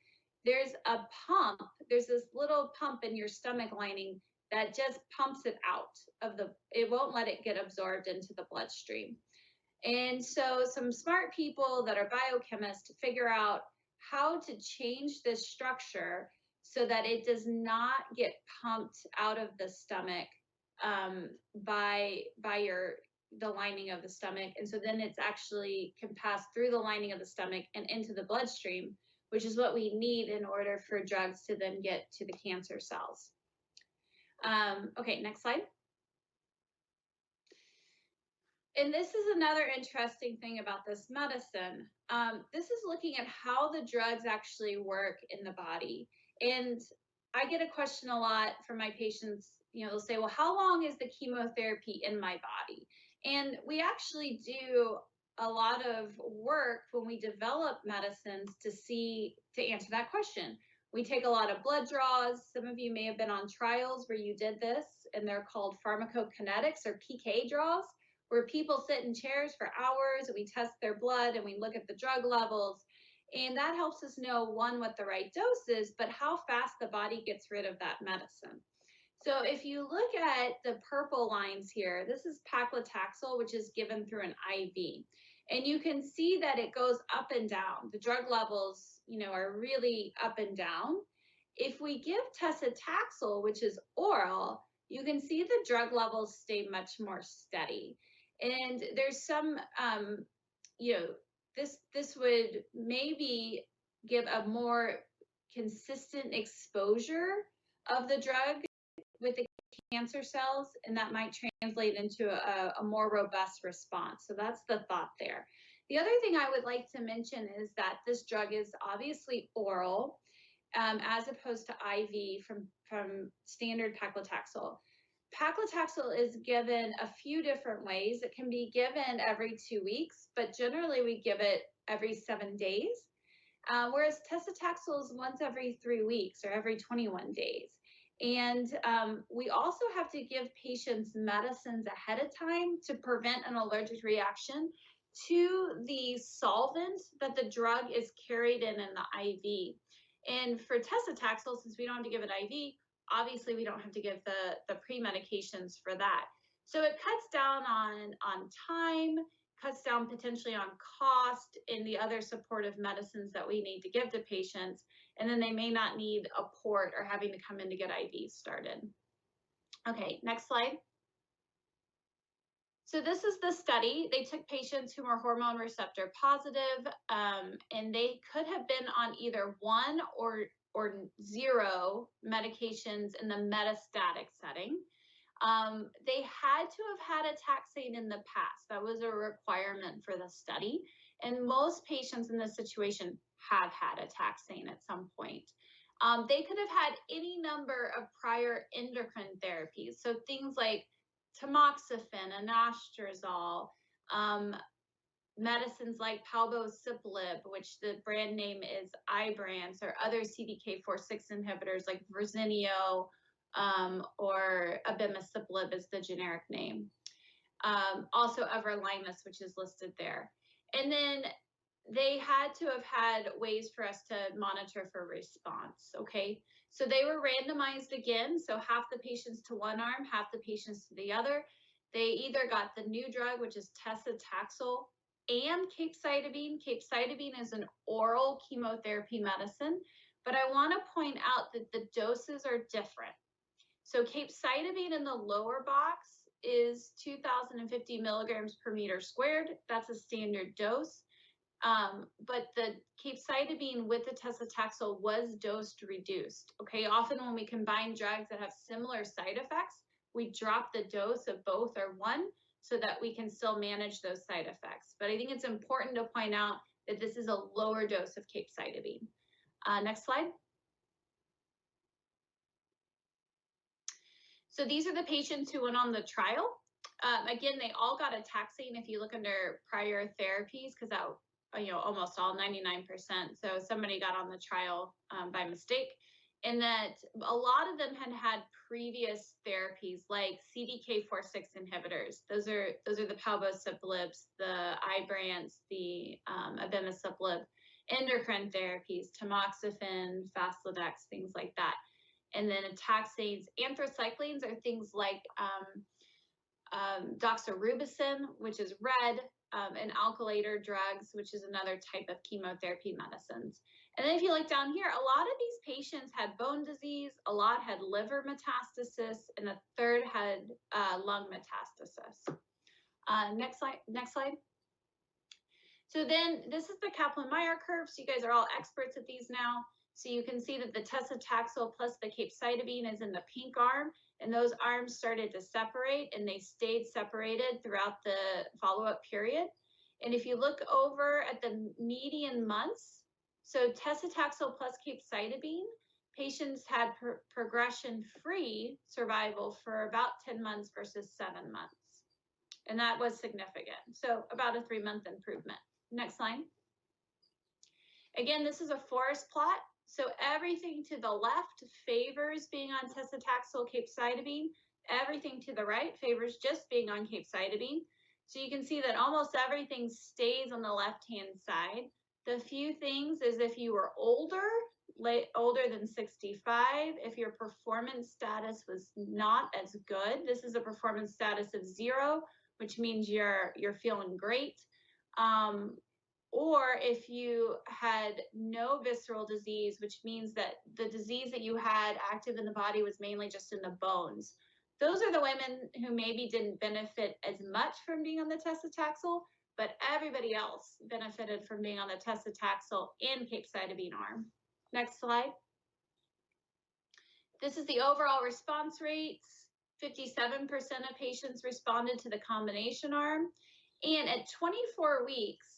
there's a pump, there's this little pump in your stomach lining that just pumps it out of it won't let it get absorbed into the bloodstream. And so some smart people that are biochemists figure out how to change this structure so that it does not get pumped out of the stomach by the lining of the stomach. And so then it's actually can pass through the lining of the stomach and into the bloodstream, which is what we need in order for drugs to then get to the cancer cells. Okay, next slide. And this is another interesting thing about this medicine. This is looking at how the drugs actually work in the body. And I get a question a lot from my patients, they'll say, well, how long is the chemotherapy in my body? And we actually do a lot of work when we develop medicines to answer that question. We take a lot of blood draws. Some of you may have been on trials where you did this, and they're called pharmacokinetics or PK draws, where people sit in chairs for hours and we test their blood and we look at the drug levels. And that helps us know, one, what the right dose is, but how fast the body gets rid of that medicine. So if you look at the purple lines here, this is paclitaxel, which is given through an IV. And you can see that it goes up and down. The drug levels, are really up and down. If we give tacrolimus, which is oral, you can see the drug levels stay much more steady. And there's some, this would maybe give a more consistent exposure of the drug with the cancer cells, and that might translate into a more robust response. So that's the thought there. The other thing I would like to mention is that this drug is obviously oral, as opposed to IV from standard paclitaxel. Paclitaxel is given a few different ways. It can be given every 2 weeks, but generally we give it every 7 days, whereas tacrolimus is once every 3 weeks or every 21 days. And we also have to give patients medicines ahead of time to prevent an allergic reaction to the solvent that the drug is carried in the IV. And for tacrolimus, since we don't have to give it IV, obviously we don't have to give the pre-medications for that. So it cuts down on time, cuts down potentially on cost and the other supportive medicines that we need to give to patients. And then they may not need a port or having to come in to get IVs started. Okay, next slide. So this is the study. They took patients who were hormone receptor positive, and they could have been on either one or or 0 medications in the metastatic setting. They had to have had a taxane in the past. That was a requirement for the study. And most patients in this situation have had a taxane at some point. They could have had any number of prior endocrine therapies. So things like tamoxifen, anastrozole, medicines like palbociclib, which the brand name is Ibrance, or other CDK4/6 inhibitors like Verzenio, or abemaciclib is the generic name. Also everolimus, which is listed there. And then they had to have had ways for us to monitor for response, okay? So they were randomized again, so half the patients to one arm, half the patients to the other. They either got the new drug, which is Taxol, and capecitabine. Capecitabine is an oral chemotherapy medicine, but I want to point out that the doses are different. So capecitabine in the lower box is 2,050 milligrams per meter squared. That's a standard dose. But the capecitabine with the Taxol was dosed reduced. Okay, often when we combine drugs that have similar side effects, we drop the dose of both or one so that we can still manage those side effects. But I think it's important to point out that this is a lower dose of capecitabine. Next slide. So these are the patients who went on the trial. Again, they all got a taxane if you look under prior therapies, because that, almost all, 99%. So somebody got on the trial by mistake. And that a lot of them had had previous therapies like CDK4/6 inhibitors. Those are the palbociclibs, the Ibrance, the abemaciclib, endocrine therapies, tamoxifen, Faslodex, things like that. And then taxanes, anthracyclines are things like doxorubicin, which is red, and alkylator drugs, which is another type of chemotherapy medicines. And then if you look down here, a lot of these patients had bone disease, a lot had liver metastasis, and a third had lung metastasis. Next slide. So then this is the Kaplan-Meier curve. So you guys are all experts at these now. So you can see that the Taxol plus the capecitabine is in the pink arm, and those arms started to separate, and they stayed separated throughout the follow-up period. And if you look over at the median months, so Taxol plus capecitabine, patients had progression-free survival for about 10 months versus 7 months. And that was significant. So about a 3-month improvement. Next line. Again, this is a forest plot. So everything to the left favors being on Taxol capecitabine. Everything to the right favors just being on capecitabine. So you can see that almost everything stays on the left-hand side. The few things is if you were older than 65, if your performance status was not as good, this is a performance status of 0, which means you're feeling great. Or if you had no visceral disease, which means that the disease that you had active in the body was mainly just in the bones. Those are the women who maybe didn't benefit as much from being on the Taxol, but everybody else benefited from being on the Taxol and capecitabine arm. Next slide. This is the overall response rates. 57% of patients responded to the combination arm. And at 24 weeks,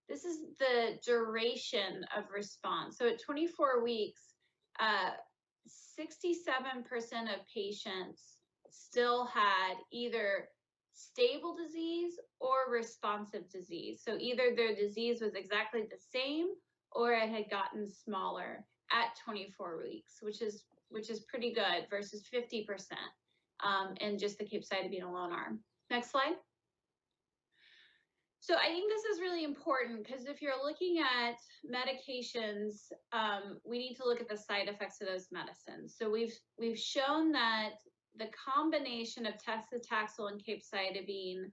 this is the duration of response. So at 24 weeks, 67% of patients still had either stable disease or responsive disease. So either their disease was exactly the same or it had gotten smaller at 24 weeks, which is pretty good versus 50% in just the capecitabine alone arm. Next slide. So I think this is really important because if you're looking at medications, we need to look at the side effects of those medicines. So we've shown that the combination of Taxol and capecitabine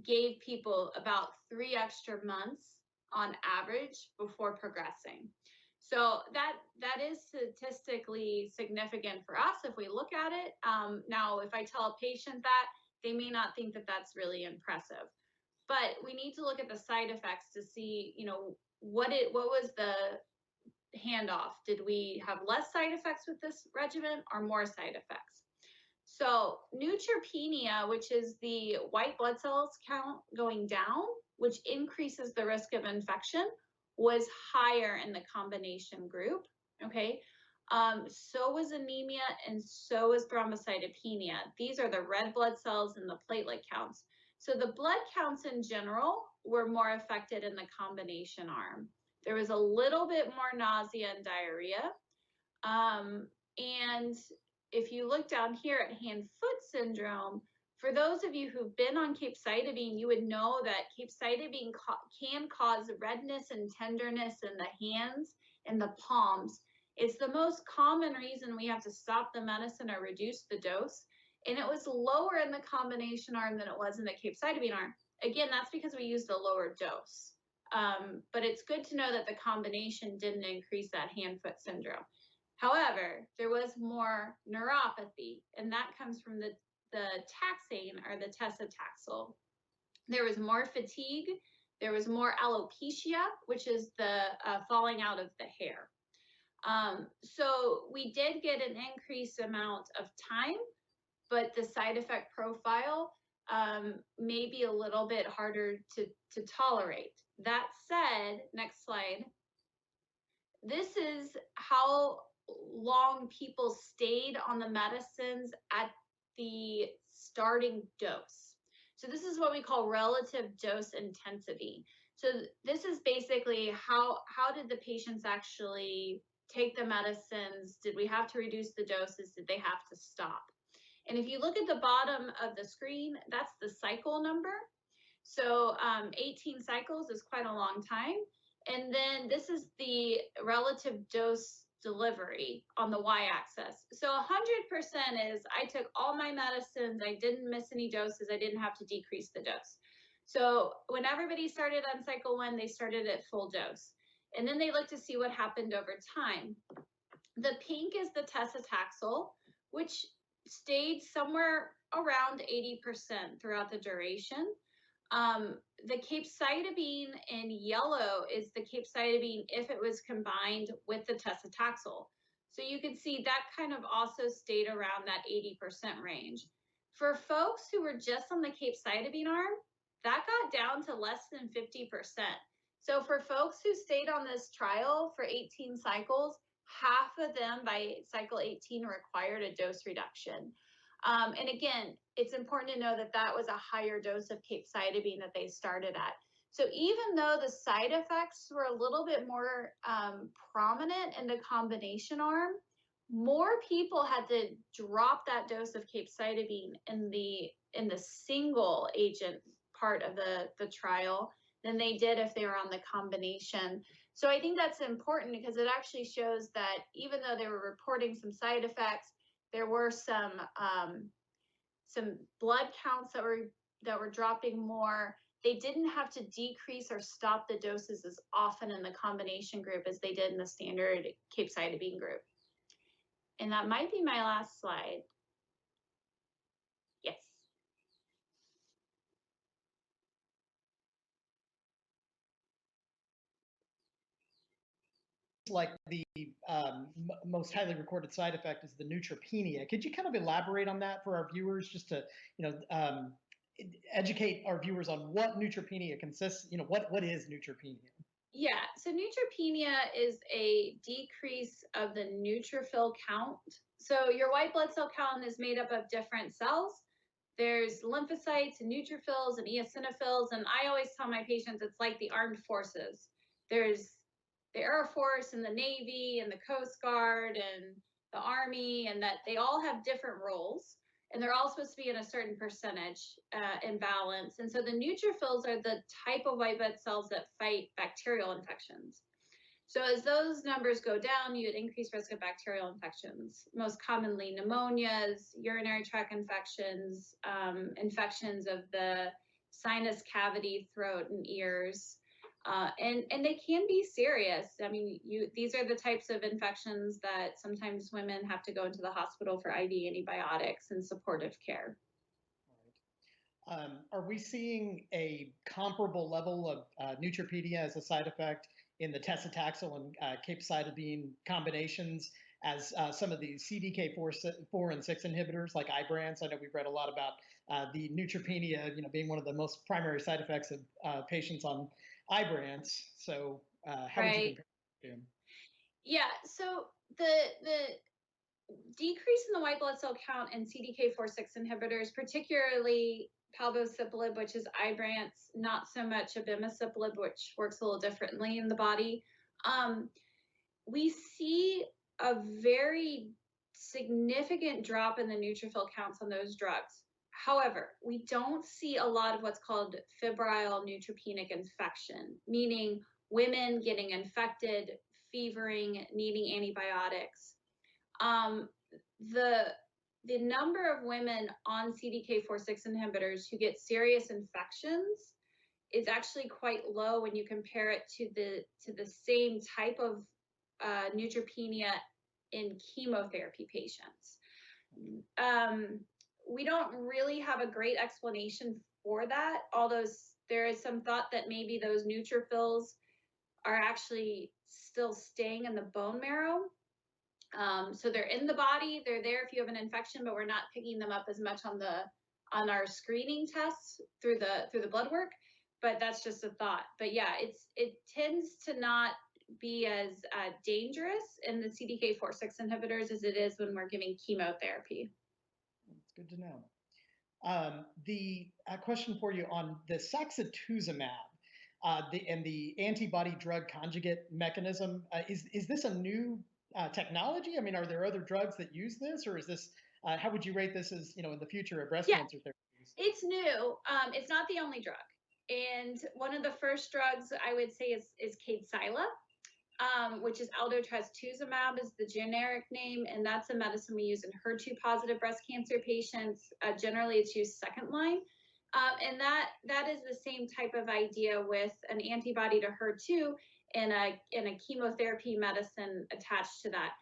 gave people about 3 extra months on average before progressing. So that is statistically significant for us if we look at it. Now, if I tell a patient that, they may not think that that's really impressive, but we need to look at the side effects to see, what was the handoff? Did we have less side effects with this regimen or more side effects? So neutropenia, which is the white blood cells count going down, which increases the risk of infection, was higher in the combination group, okay? So was anemia and so was thrombocytopenia. These are the red blood cells and the platelet counts. So the blood counts in general were more affected in the combination arm. There was a little bit more nausea and diarrhea. And if you look down here at hand-foot syndrome, for those of you who've been on capecitabine, you would know that capecitabine can cause redness and tenderness in the hands and the palms. It's the most common reason we have to stop the medicine or reduce the dose. And it was lower in the combination arm than it was in the capecitabine arm. Again, that's because we used a lower dose. But it's good to know that the combination didn't increase that hand-foot syndrome. However, there was more neuropathy, and that comes from the taxane or the testotaxel. There was more fatigue. There was more alopecia, which is the falling out of the hair. So we did get an increased amount of time, but the side effect profile may be a little bit harder to tolerate. That said, next slide. This is how long people stayed on the medicines at the starting dose. So this is what we call relative dose intensity. So this is basically how did the patients actually take the medicines? Did we have to reduce the doses? Did they have to stop? And if you look at the bottom of the screen, that's the cycle number. So 18 cycles is quite a long time. And then this is the relative dose delivery on the y-axis. So 100% is I took all my medicines, I didn't miss any doses, I didn't have to decrease the dose. So when everybody started on cycle 1, they started at full dose. And then they looked to see what happened over time. The pink is the testotaxel, which stayed somewhere around 80% throughout the duration. The capecitabine in yellow is the capecitabine if it was combined with the testotaxel. So you can see that kind of also stayed around that 80% range. For folks who were just on the capecitabine arm, that got down to less than 50%. So for folks who stayed on this trial for 18 cycles, half of them by cycle 18 required a dose reduction. And again, it's important to know that that was a higher dose of capecitabine that they started at. So even though the side effects were a little bit more prominent in the combination arm, more people had to drop that dose of capecitabine in the single agent part of the trial than they did if they were on the combination. So I think that's important because it actually shows that even though they were reporting some side effects, there were some blood counts that were dropping more. They didn't have to decrease or stop the doses as often in the combination group as they did in the standard capecitabine group. And that might be my last slide. Yes. Like the most highly recorded side effect is the neutropenia. Could you kind of elaborate on that for our viewers, just to educate our viewers on what neutropenia consists? What is neutropenia? Yeah, so neutropenia is a decrease of the neutrophil count. So your white blood cell count is made up of different cells. There's lymphocytes and neutrophils and eosinophils, and I always tell my patients it's like the armed forces. There's the Air Force and the Navy and the Coast Guard and the Army, and that they all have different roles, and they're all supposed to be in a certain percentage in balance. And so the neutrophils are the type of white blood cells that fight bacterial infections. So as those numbers go down, you would increase risk of bacterial infections, most commonly pneumonias, urinary tract infections, infections of the sinus cavity, throat, and ears. And they can be serious. I mean, these are the types of infections that sometimes women have to go into the hospital for IV antibiotics and supportive care. Are we seeing a comparable level of neutropenia as a side effect in the tesitaxel and capecitabine combinations as some of the CDK4 and 6 inhibitors like Ibrance. I know we've read a lot about the neutropenia, being one of the most primary side effects of patients on Ibrance. So how would you compare them? Yeah, so the decrease in the white blood cell count in CDK4/6 inhibitors, particularly palbociclib, which is Ibrance, not so much abemaciclib, which works a little differently in the body. We see a very significant drop in the neutrophil counts on those drugs. However, we don't see a lot of what's called febrile neutropenic infection, meaning women getting infected, fevering, needing antibiotics. The number of women on CDK4/6 inhibitors who get serious infections is actually quite low when you compare it to the same type of neutropenia in chemotherapy patients. We don't really have a great explanation for that, although there is some thought that maybe those neutrophils are actually still staying in the bone marrow. So they're in the body, they're there if you have an infection, but we're not picking them up as much on our screening tests through the blood work. But that's just a thought. But yeah, it tends to not be as dangerous in the CDK4/6 inhibitors as it is when we're giving chemotherapy. That's good to know. The question for you on the sacituzumab and the antibody drug conjugate mechanism, is this a new technology? I mean, are there other drugs that use this, or is this, how would you rate this as, in the future of breast cancer therapies? It's new. It's not the only drug. And one of the first drugs I would say is Kadcyla, which is aldotrastuzumab is the generic name, and that's a medicine we use in HER2-positive breast cancer patients. Generally, it's used second line. And that is the same type of idea with an antibody to HER2 and a chemotherapy medicine attached to that.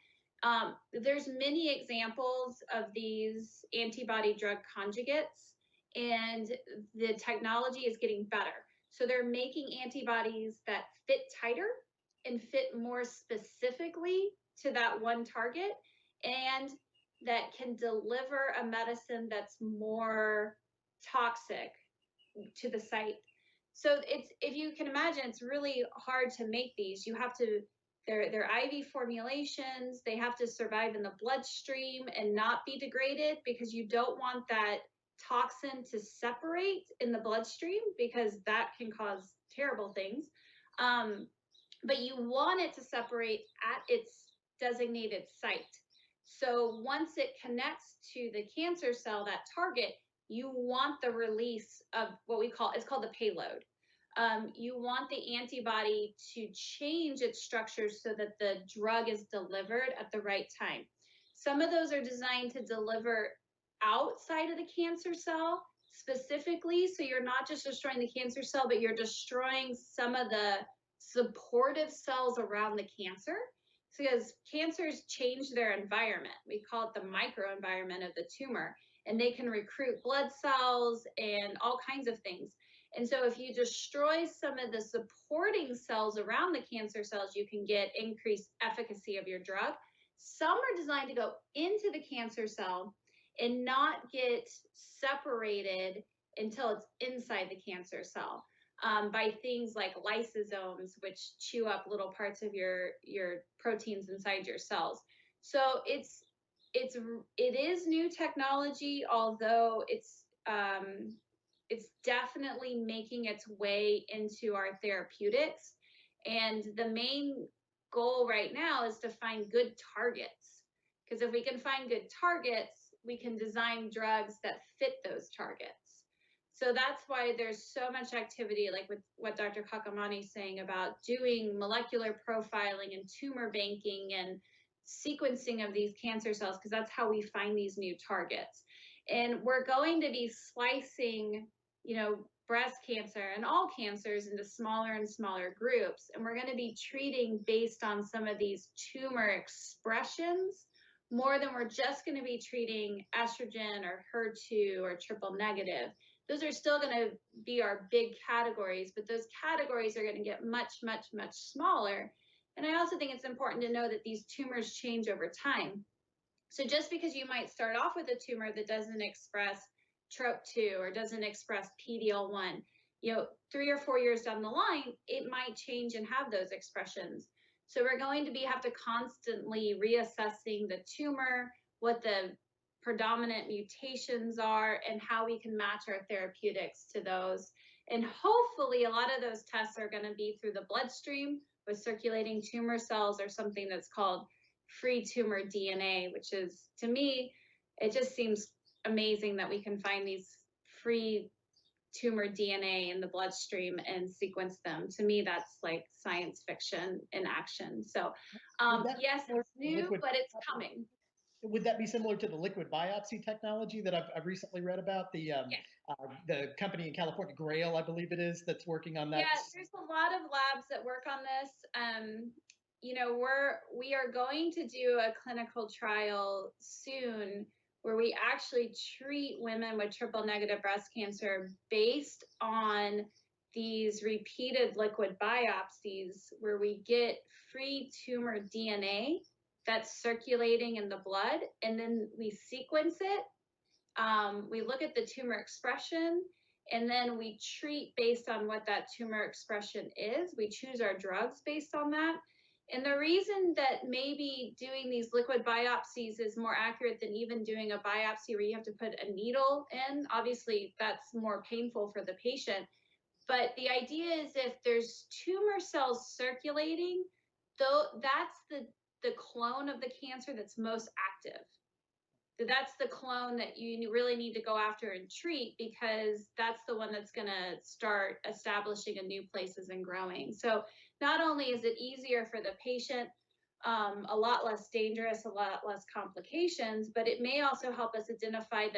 There's many examples of these antibody drug conjugates, and the technology is getting better. So they're making antibodies that fit tighter and fit more specifically to that one target, and that can deliver a medicine that's more toxic to the site. So if you can imagine, it's really hard to make these. You have to, they're IV formulations. They have to survive in the bloodstream and not be degraded, because you don't want that toxin to separate in the bloodstream, because that can cause terrible things. But you want it to separate at its designated site. So once it connects to the cancer cell, that target, you want the release of what we call, it's called the payload. You want the antibody to change its structure so that the drug is delivered at the right time. Some of those are designed to deliver outside of the cancer cell specifically, so you're not just destroying the cancer cell, but you're destroying some of the supportive cells around the cancer, because cancers change their environment. We call it the microenvironment of the tumor, and they can recruit blood cells and all kinds of things. And so if you destroy some of the supporting cells around the cancer cells, you can get increased efficacy of your drug. Some are designed to go into the cancer cell and not get separated until it's inside the cancer cell, by things like lysosomes, which chew up little parts of your proteins inside your cells. So it is new technology, although it's definitely making its way into our therapeutics. And the main goal right now is to find good targets, because if we can find good targets, we can design drugs that fit those targets. So that's why there's so much activity, like with what Dr. Cocclemani is saying about doing molecular profiling and tumor banking and sequencing of these cancer cells, because that's how we find these new targets. And we're going to be slicing, breast cancer and all cancers into smaller and smaller groups. And we're going to be treating based on some of these tumor expressions more than we're just going to be treating estrogen or HER2 or triple negative. those are still going to be our big categories, but those categories are going to get much, much, much smaller. And I also think it's important to know that these tumors change over time. So just because you might start off with a tumor that doesn't express TROP2 or doesn't express PD-L1, 3 or 4 years down the line, it might change and have those expressions. So we're going to have to constantly reassessing the tumor, what the predominant mutations are, and how we can match our therapeutics to those. And hopefully a lot of those tests are going to be through the bloodstream with circulating tumor cells, or something that's called free tumor DNA, which is, to me, it just seems amazing that we can find these free tumor DNA in the bloodstream and sequence them. To me, that's like science fiction in action. So yes, it's new, but it's coming. Would that be similar to the liquid biopsy technology that I've recently read about? The company in California, Grail, I believe it is, that's working on that. Yeah, there's a lot of labs that work on this. We are going to do a clinical trial soon where we actually treat women with triple negative breast cancer based on these repeated liquid biopsies, where we get free tumor DNA that's circulating in the blood, and then we sequence it. We look at the tumor expression, and then we treat based on what that tumor expression is. We choose our drugs based on that. And the reason that maybe doing these liquid biopsies is more accurate than even doing a biopsy where you have to put a needle in, obviously that's more painful for the patient. But the idea is, if there's tumor cells circulating, though, that's the clone of the cancer that's most active. So that's the clone that you really need to go after and treat, because that's the one that's going to start establishing in new places and growing. So not only is it easier for the patient, a lot less dangerous, a lot less complications, but it may also help us identify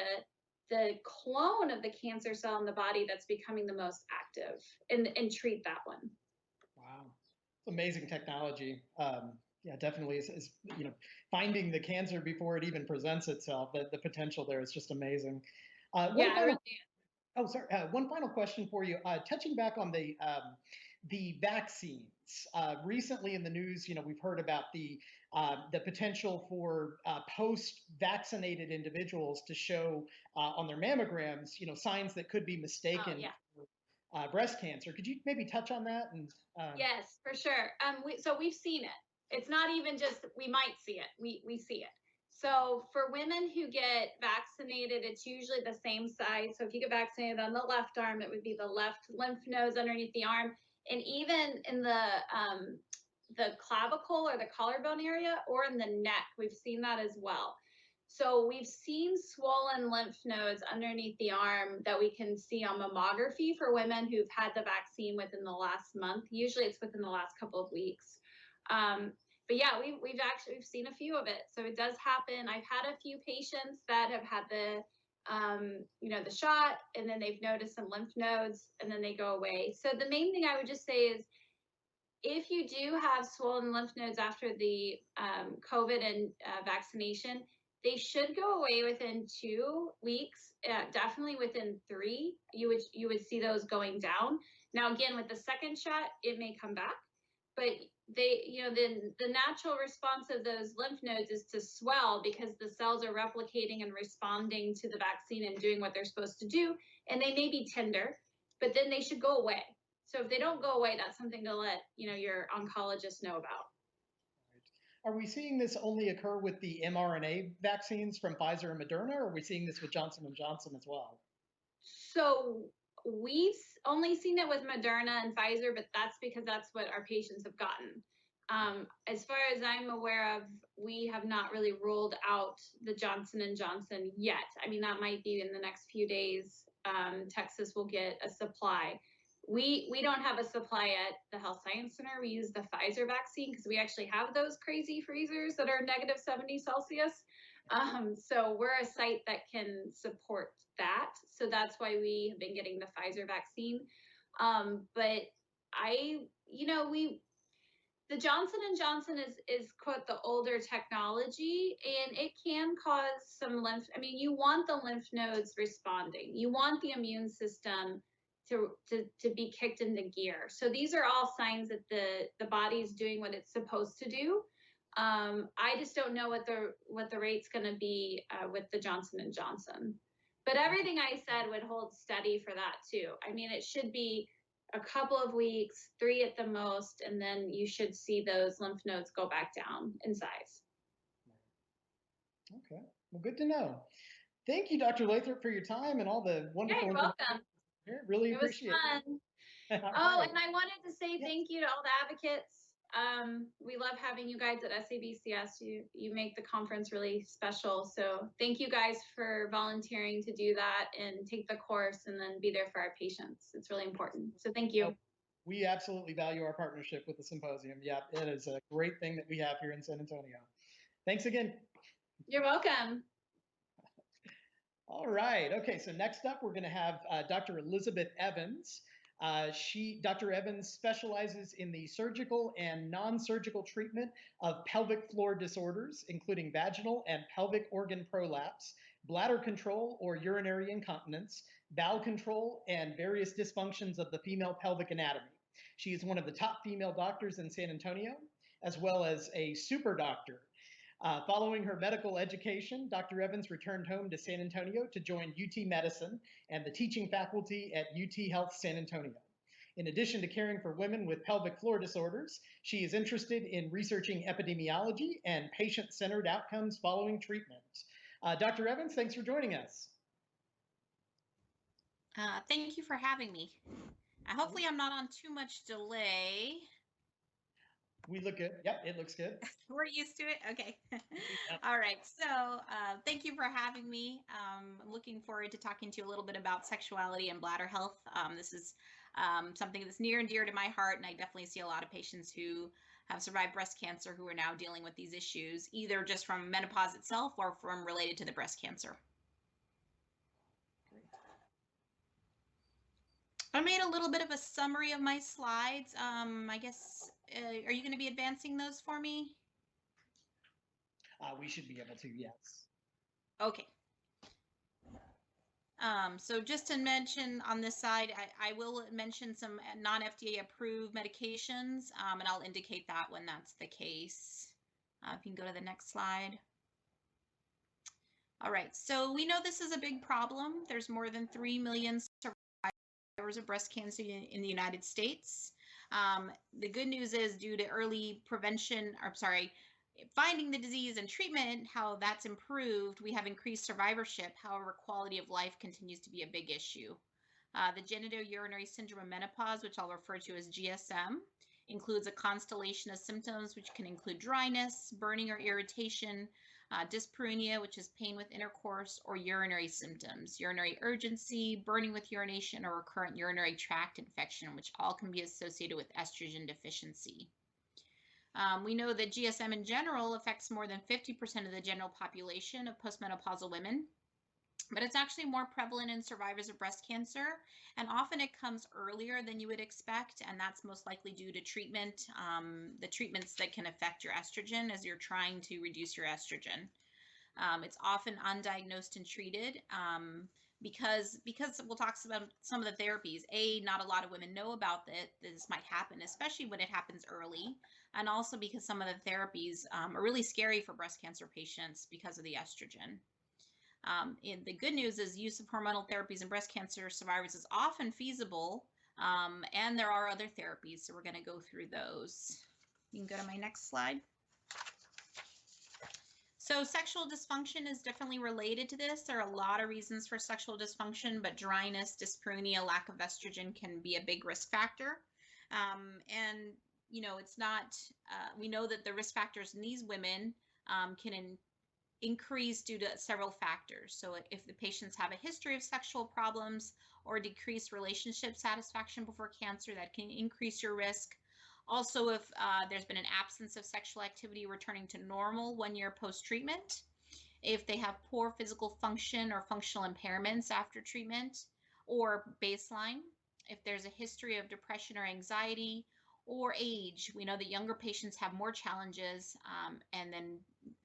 the clone of the cancer cell in the body that's becoming the most active, and treat that one. Wow, it's amazing technology. Yeah, definitely is finding the cancer before it even presents itself. The potential there is just amazing. One final question for you. Touching back on the vaccines. Recently in the news, we've heard about the potential for post-vaccinated individuals to show on their mammograms, signs that could be mistaken for breast cancer. Could you maybe touch on that? And yes, for sure. So we've seen it. It's not even just we might see it. We see it. So for women who get vaccinated, it's usually the same size. So if you get vaccinated on the left arm, it would be the left lymph nodes underneath the arm. And even in the clavicle or the collarbone area, or in the neck, we've seen that as well. So we've seen swollen lymph nodes underneath the arm that we can see on mammography for women who've had the vaccine within the last month. Usually it's within the last couple of weeks. But yeah, we've seen a few of it. So it does happen. I've had a few patients that have had the shot, and then they've noticed some lymph nodes, and then they go away. So the main thing I would just say is, if you do have swollen lymph nodes after the COVID and vaccination, they should go away within 2 weeks. Definitely within 3, you would see those going down. Now, again, with the second shot, it may come back, but the natural response of those lymph nodes is to swell, because the cells are replicating and responding to the vaccine and doing what they're supposed to do. And they may be tender, but then they should go away. So if they don't go away, that's something to let your oncologist know about. Are we seeing this only occur with the mRNA vaccines from Pfizer and Moderna, or are we seeing this with Johnson & Johnson as well? So we've only seen it with Moderna and Pfizer, but that's because that's what our patients have gotten. As far as I'm aware of, we have not really ruled out the Johnson & Johnson yet. I mean, that might be in the next few days. Texas will get a supply. We don't have a supply at the Health Science Center. We use the Pfizer vaccine because we actually have those crazy freezers that are -70°C. So we're a site that can support that. So that's why we have been getting the Pfizer vaccine. But The Johnson & Johnson is quote the older technology, and it can cause some lymph. I mean, you want the lymph nodes responding. You want the immune system to be kicked into gear. So these are all signs that the body is doing what it's supposed to do. I just don't know what the rate's going to be with the Johnson & Johnson. But everything I said would hold steady for that too. I mean, it should be a couple of weeks, 3 at the most, and then you should see those lymph nodes go back down in size. Okay, well, good to know. Thank you, Dr. Lathrop, for your time and all the wonderful Yeah, you're welcome. Really It was appreciate fun. it. Oh, Right. and I wanted to say thank you to all the advocates. We love having you guys at SABCS. You make the conference really special. So thank you guys for volunteering to do that and take the course and then be there for our patients. It's really important. So thank you. Oh, we absolutely value our partnership with the Symposium. Yeah, it is a great thing that we have here in San Antonio. Thanks again. You're welcome. All right. Okay. So next up, we're going to have Dr. Elizabeth Evans. Dr. Evans specializes in the surgical and non-surgical treatment of pelvic floor disorders, including vaginal and pelvic organ prolapse, bladder control or urinary incontinence, bowel control, and various dysfunctions of the female pelvic anatomy. She is one of the top female doctors in San Antonio, as well as a super doctor. Following her medical education, Dr. Evans returned home to San Antonio to join UT Medicine and the teaching faculty at UT Health San Antonio. In addition to caring for women with pelvic floor disorders, she is interested in researching epidemiology and patient-centered outcomes following treatment. Dr. Evans, thanks for joining us. Thank you for having me. Hopefully I'm not on too much delay. We look good. Yep, it looks good. We're used to it. Okay. All right. So thank you for having me. I'm looking forward to talking to you a little bit about sexuality and bladder health. This is something that's near and dear to my heart, and I definitely see a lot of patients who have survived breast cancer who are now dealing with these issues, either just from menopause itself or from related to the breast cancer. I made a little bit of a summary of my slides. I guess, are you going to be advancing those for me? We should be able to, yes. Okay. So just to mention on this side, I will mention some non-FDA approved medications, and I'll indicate that when that's the case. If you can go to the next slide. All right, so we know this is a big problem. There's more than 3 million survivors of breast cancer in the United States. The good news is due to early prevention, finding the disease and treatment, how that's improved, we have increased survivorship. However, quality of life continues to be a big issue. The genitourinary syndrome of menopause, which I'll refer to as GSM, includes a constellation of symptoms, which can include dryness, burning or irritation, dyspareunia, which is pain with intercourse, or urinary symptoms, urinary urgency, burning with urination, or recurrent urinary tract infection, which all can be associated with estrogen deficiency. We know that GSM in general affects more than 50% of the general population of postmenopausal women, but it's actually more prevalent in survivors of breast cancer, and often it comes earlier than you would expect, and that's most likely due to treatment, the treatments that can affect your estrogen as you're trying to reduce your estrogen. It's often undiagnosed and treated because we'll talk about some of the therapies. Not a lot of women know about that this might happen, especially when it happens early, and also because some of the therapies are really scary for breast cancer patients because of the estrogen. And the good news is use of hormonal therapies in breast cancer survivors is often feasible, and there are other therapies, so we're going to go through those. You can go to my next slide. So sexual dysfunction is definitely related to this. There are a lot of reasons for sexual dysfunction, but dryness, dyspareunia, lack of estrogen can be a big risk factor. And, you know, it's not, we know that the risk factors in these women can increase due to several factors. So if the patients have a history of sexual problems or decreased relationship satisfaction before cancer, that can increase your risk. Also, if there's been an absence of sexual activity returning to normal 1 year post-treatment, if they have poor physical function or functional impairments after treatment or baseline, if there's a history of depression or anxiety, or age. We know that younger patients have more challenges, and then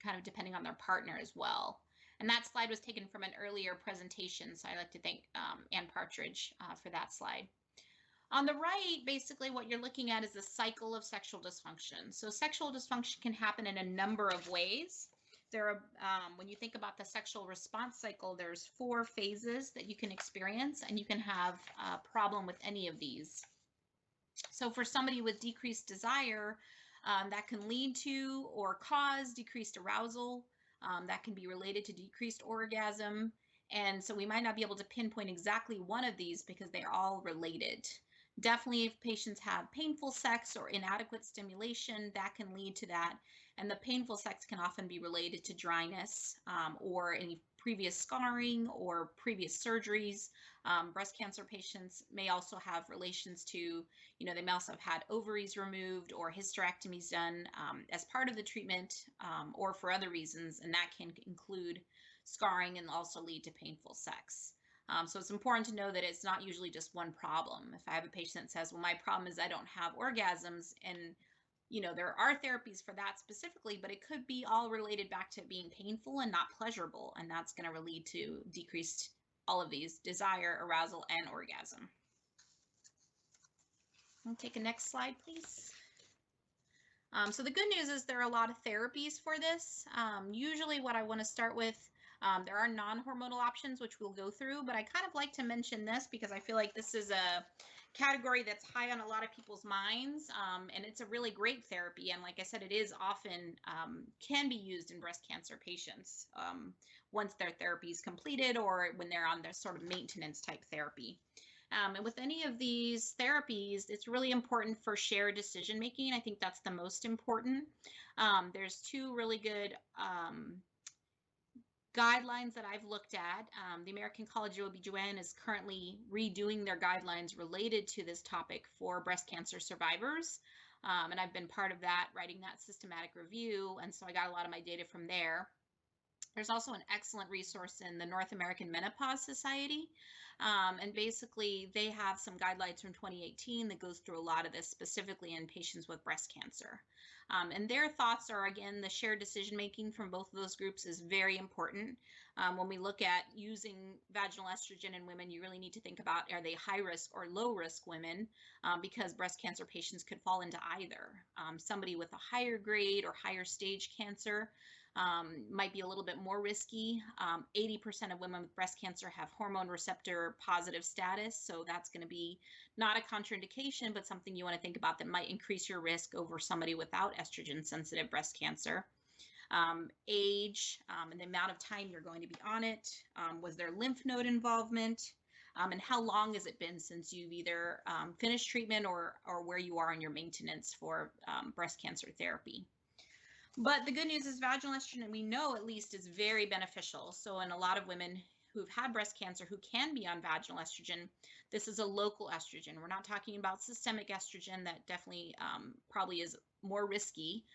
kind of depending on their partner as well. And that slide was taken from an earlier presentation, so I'd like to thank Ann Partridge for that slide. On the right, basically what you're looking at is the cycle of sexual dysfunction. So sexual dysfunction can happen in a number of ways. There are, when you think about the sexual response cycle, there's 4 phases that you can experience, and you can have a problem with any of these. So for somebody with decreased desire, that can lead to or cause decreased arousal. That can be related to decreased orgasm. And so we might not be able to pinpoint exactly one of these because they are all related. Definitely if patients have painful sex or inadequate stimulation, that can lead to that. And the painful sex can often be related to dryness or any previous scarring or previous surgeries. Breast cancer patients may also have relations to, they may also have had ovaries removed or hysterectomies done as part of the treatment or for other reasons, and that can include scarring and also lead to painful sex. So it's important to know that it's not usually just one problem. If I have a patient that says, well, my problem is I don't have orgasms, and there are therapies for that specifically, but it could be all related back to being painful and not pleasurable, and that's going to lead to decreased all of these: desire, arousal, and orgasm. I'll take a next slide, please. So the good news is there are a lot of therapies for this. Usually what I want to start with, there are non-hormonal options, which we'll go through, but I kind of like to mention this because I feel like this is a category that's high on a lot of people's minds, and it's a really great therapy. And like I said, it is often can be used in breast cancer patients once their therapy is completed or when they're on their sort of maintenance type therapy. And with any of these therapies, it's really important for shared decision making. I think that's the most important. There's 2 really good guidelines that I've looked at. The American College of OB/GYN is currently redoing their guidelines related to this topic for breast cancer survivors. And I've been part of that, writing that systematic review. And so I got a lot of my data from there. There's also an excellent resource in the North American Menopause Society. And basically they have some guidelines from 2018 that goes through a lot of this, specifically in patients with breast cancer. And their thoughts are, again, the shared decision-making from both of those groups is very important. When we look at using vaginal estrogen in women, you really need to think about, are they high-risk or low-risk women? Because breast cancer patients could fall into either. Somebody with a higher grade or higher stage cancer might be a little bit more risky. 80% of women with breast cancer have hormone receptor positive status. So that's going to be not a contraindication, but something you want to think about that might increase your risk over somebody without estrogen sensitive breast cancer. Age and the amount of time you're going to be on it. Was there lymph node involvement? And how long has it been since you've either finished treatment or where you are in your maintenance for breast cancer therapy? But the good news is vaginal estrogen, we know at least, is very beneficial. So in a lot of women who've had breast cancer who can be on vaginal estrogen, this is a local estrogen. We're not talking about systemic estrogen that definitely probably is more risky,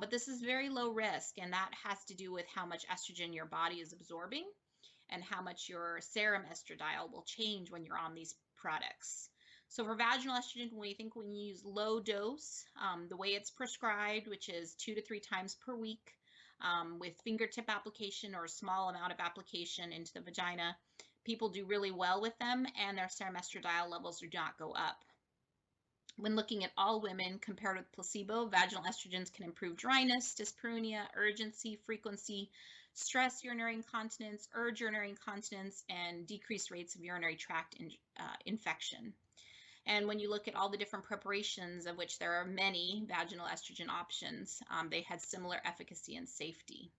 but this is very low risk. And that has to do with how much estrogen your body is absorbing and how much your serum estradiol will change when you're on these products. So for vaginal estrogen, we think when you use low dose, the way it's prescribed, which is 2 to 3 times per week with fingertip application or a small amount of application into the vagina, people do really well with them and their serum estradiol levels do not go up. When looking at all women compared with placebo, vaginal estrogens can improve dryness, dyspareunia, urgency, frequency, stress urinary incontinence, urge urinary incontinence, and decreased rates of urinary tract infection. And when you look at all the different preparations, of which there are many vaginal estrogen options, they had similar efficacy and safety.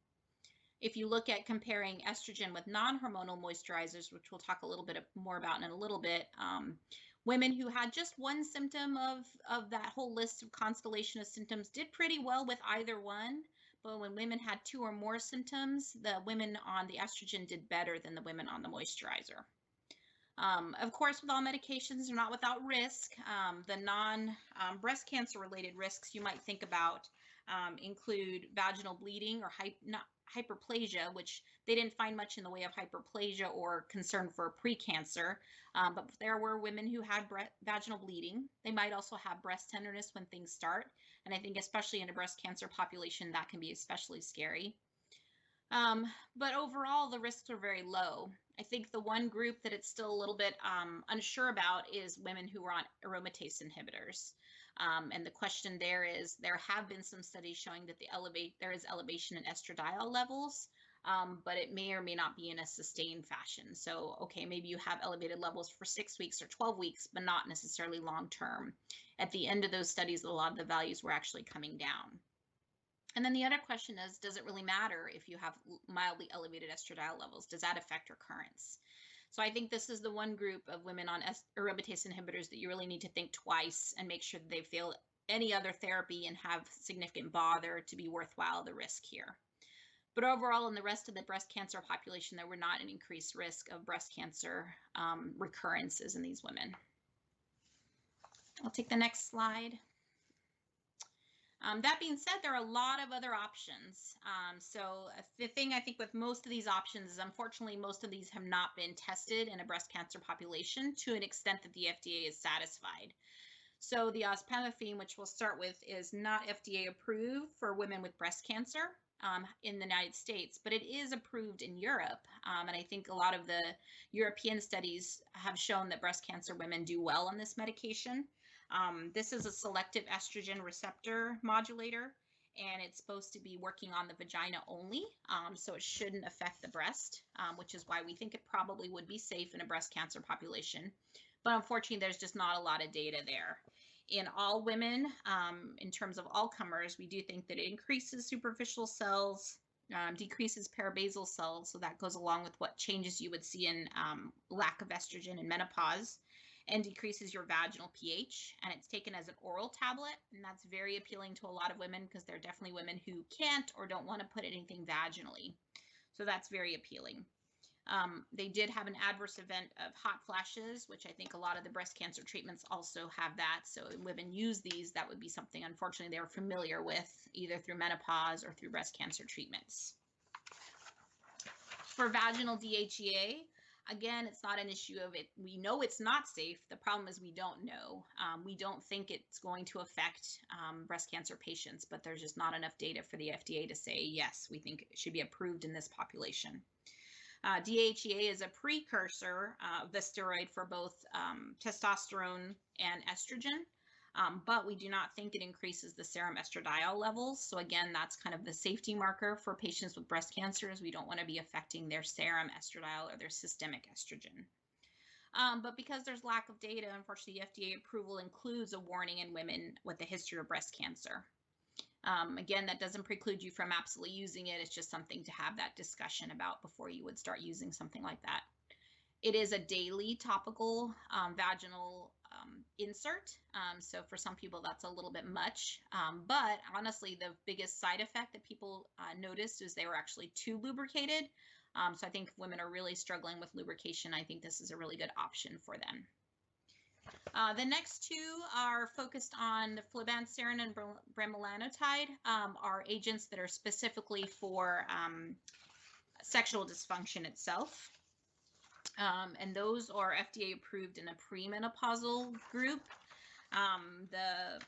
If you look at comparing estrogen with non-hormonal moisturizers, which we'll talk a little bit more about in a little bit, women who had just one symptom of that whole list of constellation of symptoms did pretty well with either one. But when women had 2 or more symptoms, the women on the estrogen did better than the women on the moisturizer. Of course, with all medications, they're not without risk. The non-breast cancer related risks you might think about include vaginal bleeding or hyperplasia, which they didn't find much in the way of hyperplasia or concern for precancer, but there were women who had vaginal bleeding. They might also have breast tenderness when things start, and I think especially in a breast cancer population, that can be especially scary. But overall, the risks are very low. I think the one group that it's still a little bit unsure about is women who are on aromatase inhibitors. And the question there is, there have been some studies showing that there is elevation in estradiol levels, but it may or may not be in a sustained fashion. So, okay, maybe you have elevated levels for 6 weeks or 12 weeks, but not necessarily long term. At the end of those studies, a lot of the values were actually coming down. And then the other question is, does it really matter if you have mildly elevated estradiol levels? Does that affect recurrence? So I think this is the one group of women on aromatase inhibitors that you really need to think twice and make sure that they fail any other therapy and have significant bother to be worthwhile the risk here. But overall, in the rest of the breast cancer population, there were not an increased risk of breast cancer recurrences in these women. I'll take the next slide. That being said, there are a lot of other options. So the thing I think with most of these options is, unfortunately, most of these have not been tested in a breast cancer population to an extent that the FDA is satisfied. So the ospemifene, which we'll start with, is not FDA approved for women with breast cancer in the United States, but it is approved in Europe. And I think a lot of the European studies have shown that breast cancer women do well on this medication. This is a selective estrogen receptor modulator, and it's supposed to be working on the vagina only, so it shouldn't affect the breast, which is why we think it probably would be safe in a breast cancer population. But unfortunately, there's just not a lot of data there. In all women, in terms of all comers, we do think that it increases superficial cells, decreases parabasal cells, so that goes along with what changes you would see in lack of estrogen in menopause, and decreases your vaginal pH, and it's taken as an oral tablet, and that's very appealing to a lot of women because there are definitely women who can't or don't want to put anything vaginally. So that's very appealing. They did have an adverse event of hot flashes, which I think a lot of the breast cancer treatments also have that. So when women use these, that would be something, unfortunately, they're familiar with either through menopause or through breast cancer treatments. For vaginal DHEA, again, it's not an issue of it. We know it's not safe. The problem is we don't know. We don't think it's going to affect breast cancer patients, but there's just not enough data for the FDA to say, yes, we think it should be approved in this population. DHEA is a precursor of the steroid for both testosterone and estrogen, but we do not think it increases the serum estradiol levels. So again, that's kind of the safety marker for patients with breast cancers. We don't want to be affecting their serum estradiol or their systemic estrogen. But because there's lack of data, unfortunately, FDA approval includes a warning in women with a history of breast cancer. Again, that doesn't preclude you from absolutely using it. It's just something to have that discussion about before you would start using something like that. It is a daily topical vaginal insert. So for some people, that's a little bit much. But honestly, the biggest side effect that people noticed is they were actually too lubricated. So I think if women are really struggling with lubrication, I think this is a really good option for them. The next two are focused on the flubanserin and bremelanotide, are agents that are specifically for sexual dysfunction itself. And those are FDA approved in a premenopausal group. The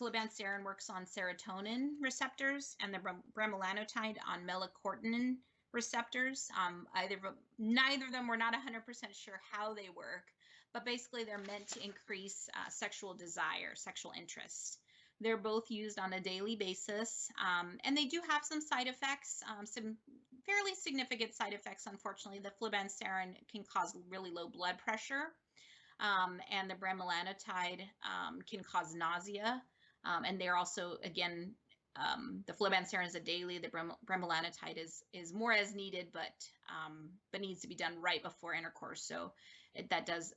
flubanserin works on serotonin receptors and the bremelanotide on melanocortin receptors. Neither of them, we're not 100% sure how they work, but basically they're meant to increase sexual desire, sexual interest. They're both used on a daily basis, and they do have some side effects, some fairly significant side effects. Unfortunately, the flubanserin can cause really low blood pressure, and the bremelanotide can cause nausea, and they're also, again, the flubanserin is a daily, the bremelanotide is more as needed, but needs to be done right before intercourse. So that does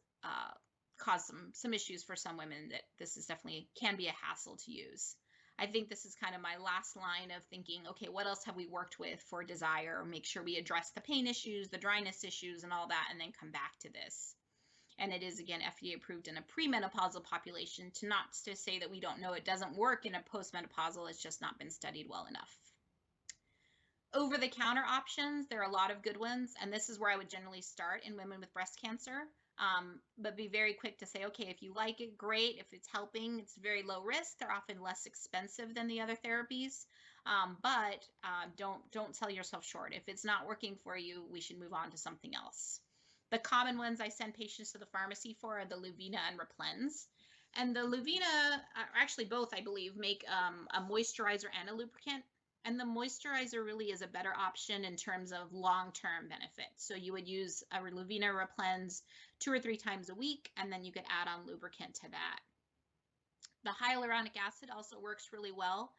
cause some issues for some women, that this is definitely can be a hassle to use. I think this is kind of my last line of thinking, okay, what else have we worked with for desire? Make sure we address the pain issues, the dryness issues, and all that, and then come back to this. And it is, again, FDA approved in a premenopausal population, not to say that we don't know it doesn't work in a postmenopausal, it's just not been studied well enough. Over-the-counter options, there are a lot of good ones, and this is where I would generally start in women with breast cancer. But be very quick to say, okay, if you like it, great. If it's helping, it's very low risk. They're often less expensive than the other therapies. But don't sell yourself short. If it's not working for you, we should move on to something else. The common ones I send patients to the pharmacy for are the Luvena and Replens. And the Luvena, actually both, I believe, make a moisturizer and a lubricant. And the moisturizer really is a better option in terms of long-term benefit. So you would use a Luvena Replens 2 or 3 times a week, and then you could add on lubricant to that. The hyaluronic acid also works really well.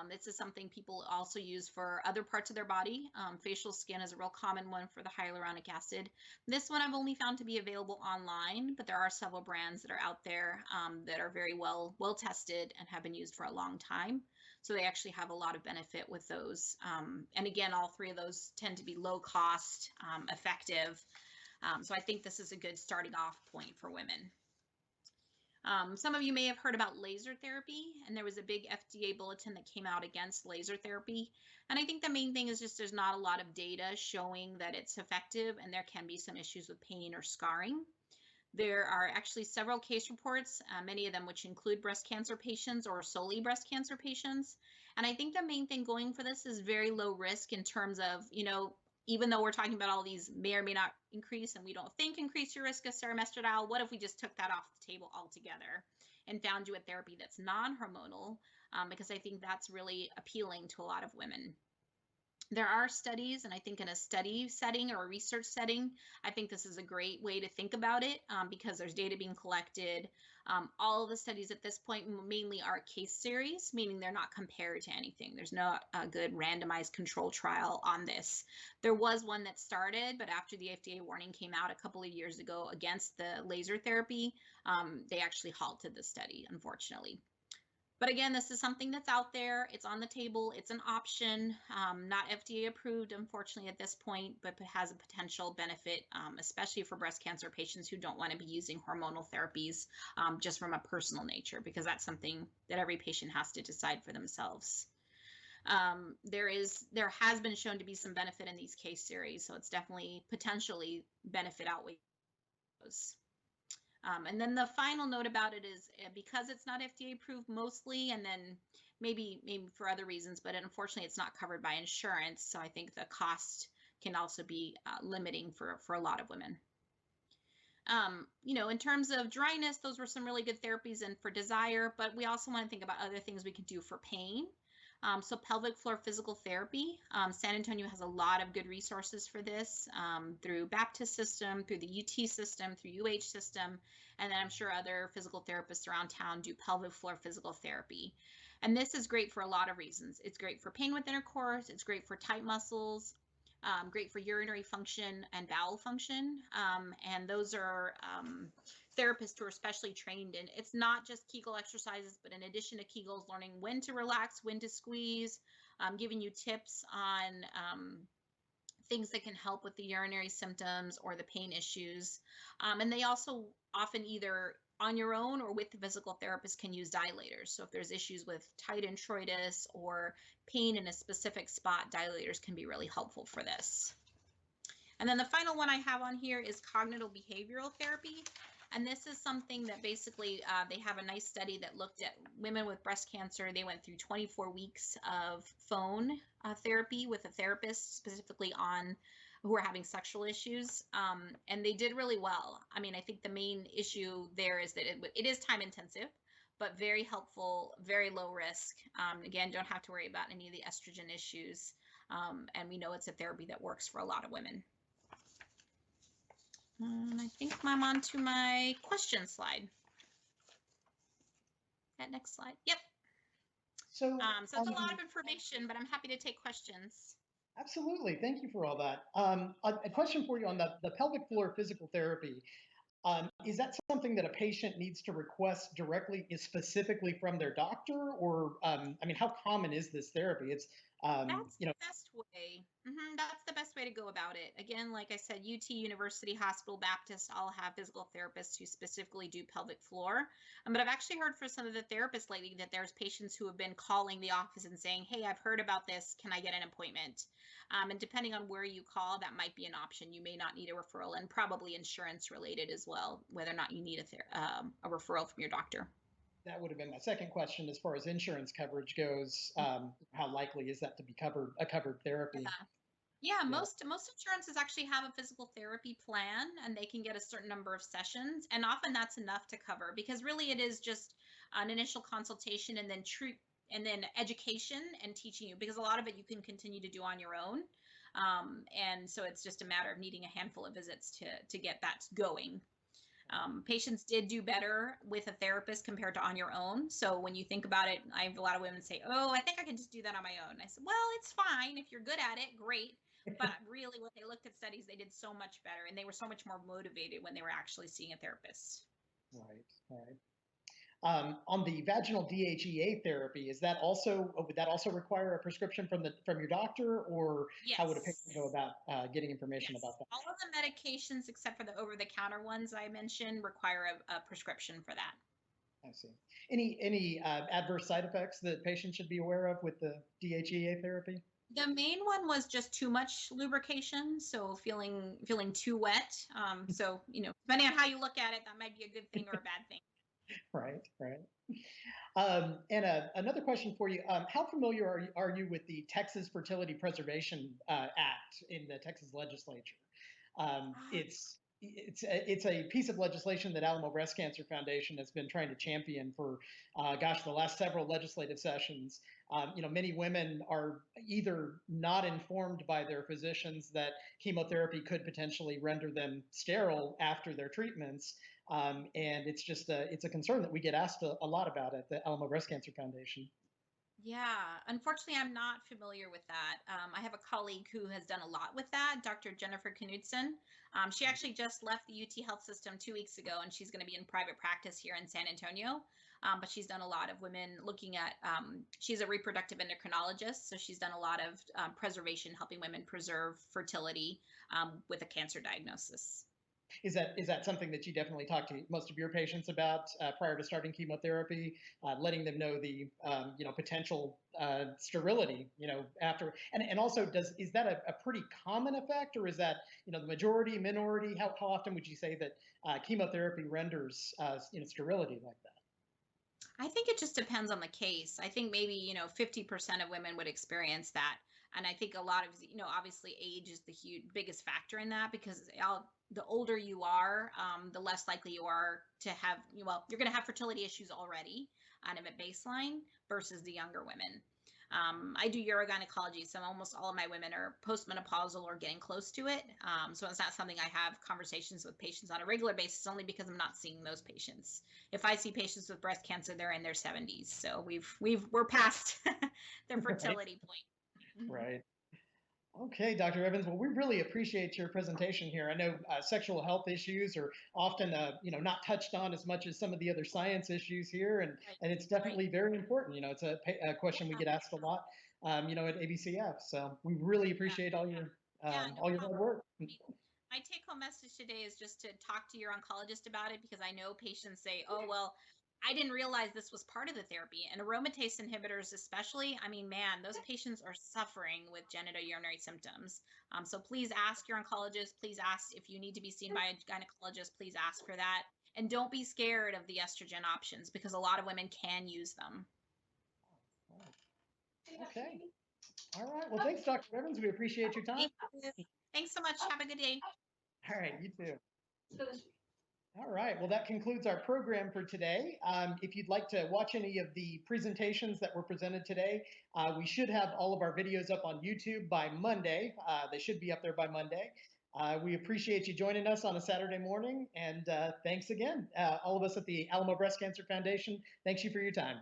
This is something people also use for other parts of their body. Facial skin is a real common one for the hyaluronic acid. This one I've only found to be available online, but there are several brands that are out there that are very well tested and have been used for a long time. So they actually have a lot of benefit with those. And again, all 3 of those tend to be low cost, effective. So I think this is a good starting off point for women. Some of you may have heard about laser therapy, and there was a big FDA bulletin that came out against laser therapy. And I think the main thing is just there's not a lot of data showing that it's effective, and there can be some issues with pain or scarring. There are actually several case reports, many of them which include breast cancer patients or solely breast cancer patients. And I think the main thing going for this is very low risk in terms of, even though we're talking about all these may or may not increase, and we don't think increase your risk of serum-estradiol, what if we just took that off the table altogether and found you a therapy that's non-hormonal? Because I think that's really appealing to a lot of women. There are studies, and I think in a study setting or a research setting, I think this is a great way to think about it because there's data being collected. All of the studies at this point mainly are case series, meaning they're not compared to anything. There's not a good randomized control trial on this. There was one that started, but after the FDA warning came out a couple of years ago against the laser therapy, they actually halted the study, unfortunately. But again, this is something that's out there. It's on the table. It's an option, not FDA approved, unfortunately, at this point, but it has a potential benefit, especially for breast cancer patients who don't want to be using hormonal therapies just from a personal nature, because that's something that every patient has to decide for themselves. There has been shown to be some benefit in these case series, so it's definitely potentially benefit outweighs those. And then the final note about it is because it's not FDA approved mostly, and then maybe for other reasons, but unfortunately it's not covered by insurance. So I think the cost can also be limiting for a lot of women. In terms of dryness, those were some really good therapies and for desire, but we also want to think about other things we can do for pain. So pelvic floor physical therapy, San Antonio has a lot of good resources for this through Baptist system, through the UT system, through UH system, and then I'm sure other physical therapists around town do pelvic floor physical therapy. And this is great for a lot of reasons. It's great for pain with intercourse, it's great for tight muscles, great for urinary function and bowel function, and those are therapists who are specially trained in. It's not just Kegel exercises, but in addition to Kegels, learning when to relax, when to squeeze, giving you tips on things that can help with the urinary symptoms or the pain issues. And they also often either on your own or with the physical therapist can use dilators. So if there's issues with tight introitus or pain in a specific spot, dilators can be really helpful for this. And then the final one I have on here is cognitive behavioral therapy. And this is something that basically they have a nice study that looked at women with breast cancer. They went through 24 weeks of phone therapy with a therapist specifically on who are having sexual issues. And they did really well. I mean, I think the main issue there is that it is time intensive, but very helpful, very low risk. Again, don't have to worry about any of the estrogen issues. And we know it's a therapy that works for a lot of women. And I think I'm on to my question slide. That next slide. Yep. So it's a lot of information, but I'm happy to take questions. Absolutely. Thank you for all that. A question for you on the pelvic floor physical therapy. Is that something that a patient needs to request directly, specifically from their doctor? Or, I mean, how common is this therapy? It's That's You know, the best way. That's the best way to go about it. Again, like I said, UT, University Hospital Baptist, all have physical therapists who specifically do pelvic floor. But I've actually heard from some of the therapists lately that there's patients who have been calling the office and saying, "Hey, I've heard about this. Can I get an appointment?" And depending on where you call, that might be an option. You may not need a referral, and probably insurance related as well, whether or not you need a referral from your doctor. that would have been my second question as far as insurance coverage goes. How likely is that to be a covered therapy? Yeah, Yeah. most insurances actually have a physical therapy plan, and they can get a certain number of sessions, and often that's enough to cover, because really it is just an initial consultation and then treat and then education and teaching you, because a lot of it you can continue to do on your own. And so it's just a matter of needing a handful of visits to get that going. Patients did do better with a therapist compared to on your own. So when you think about it, I have a lot of women say, "Oh, I think I can just do that on my own." I said, "Well, it's fine. If you're good at it, great." But really, when they looked at studies, they did so much better, and they were so much more motivated when they were actually seeing a therapist. Right, right. On the vaginal DHEA therapy, would that also require a prescription from your doctor, or how would a patient go Yes. about getting information Yes. about that? All of the medications, except for the over-the-counter ones I mentioned, require a prescription for that. I see. Any adverse side effects that patients should be aware of with the DHEA therapy? The main one was just too much lubrication, so feeling too wet. So depending on how you look at it, that might be a good thing or a bad thing. Right, right. And another question for you: how familiar are you with the Texas Fertility Preservation Act in the Texas Legislature? Ah, It's a piece of legislation that Alamo Breast Cancer Foundation has been trying to champion for, the last several legislative sessions. Many women are either not informed by their physicians that chemotherapy could potentially render them sterile after their treatments, and it's a concern that we get asked a lot about at the Alamo Breast Cancer Foundation. yeah, unfortunately, I'm not familiar with that. I have a colleague who has done a lot with that, Dr. Jennifer Knudsen. She actually just left the UT Health System 2 weeks ago, and she's going to be in private practice here in San Antonio. But she's done a lot of women looking at, she's a reproductive endocrinologist, so she's done a lot of preservation, helping women preserve fertility with a cancer diagnosis. Is that something that you definitely talk to most of your patients about prior to starting chemotherapy, letting them know the potential sterility after, and also is that a pretty common effect, or is that the majority, minority? How often would you say that chemotherapy renders sterility like that? I think it just depends on the case. I think maybe, 50% of women would experience that. And I think a lot of, obviously age is the biggest factor in that, because the older you are, the less likely you are to have, you're going to have fertility issues already out of a baseline versus the younger women. I do urogynecology, so almost all of my women are postmenopausal or getting close to it. So it's not something I have conversations with patients on a regular basis, only because I'm not seeing those patients. If I see patients with breast cancer, they're in their 70s, so we're past their fertility point. Right. Okay, Dr. Evans. Well, we really appreciate your presentation here. I know sexual health issues are often, not touched on as much as some of the other science issues here, and it's definitely very important. It's a question we get asked a lot, at ABCF. So we really appreciate all your No hard problem. work. My take-home message today is just to talk to your oncologist about it, because I know patients say, "Oh, well, I didn't realize this was part of the therapy." And aromatase inhibitors, especially, I mean, man, those patients are suffering with genitourinary symptoms. So please ask your oncologist. Please ask if you need to be seen by a gynecologist. Please ask for that. And don't be scared of the estrogen options, because a lot of women can use them. Okay. All right. Well, thanks, Dr. Evans. We appreciate your time. Thanks so much. Have a good day. All right. You too. All right. Well, that concludes our program for today. If you'd like to watch any of the presentations that were presented today, we should have all of our videos up on YouTube by Monday. They should be up there by Monday. We appreciate you joining us on a Saturday morning, and thanks again. All of us at the Alamo Breast Cancer Foundation, thanks you for your time.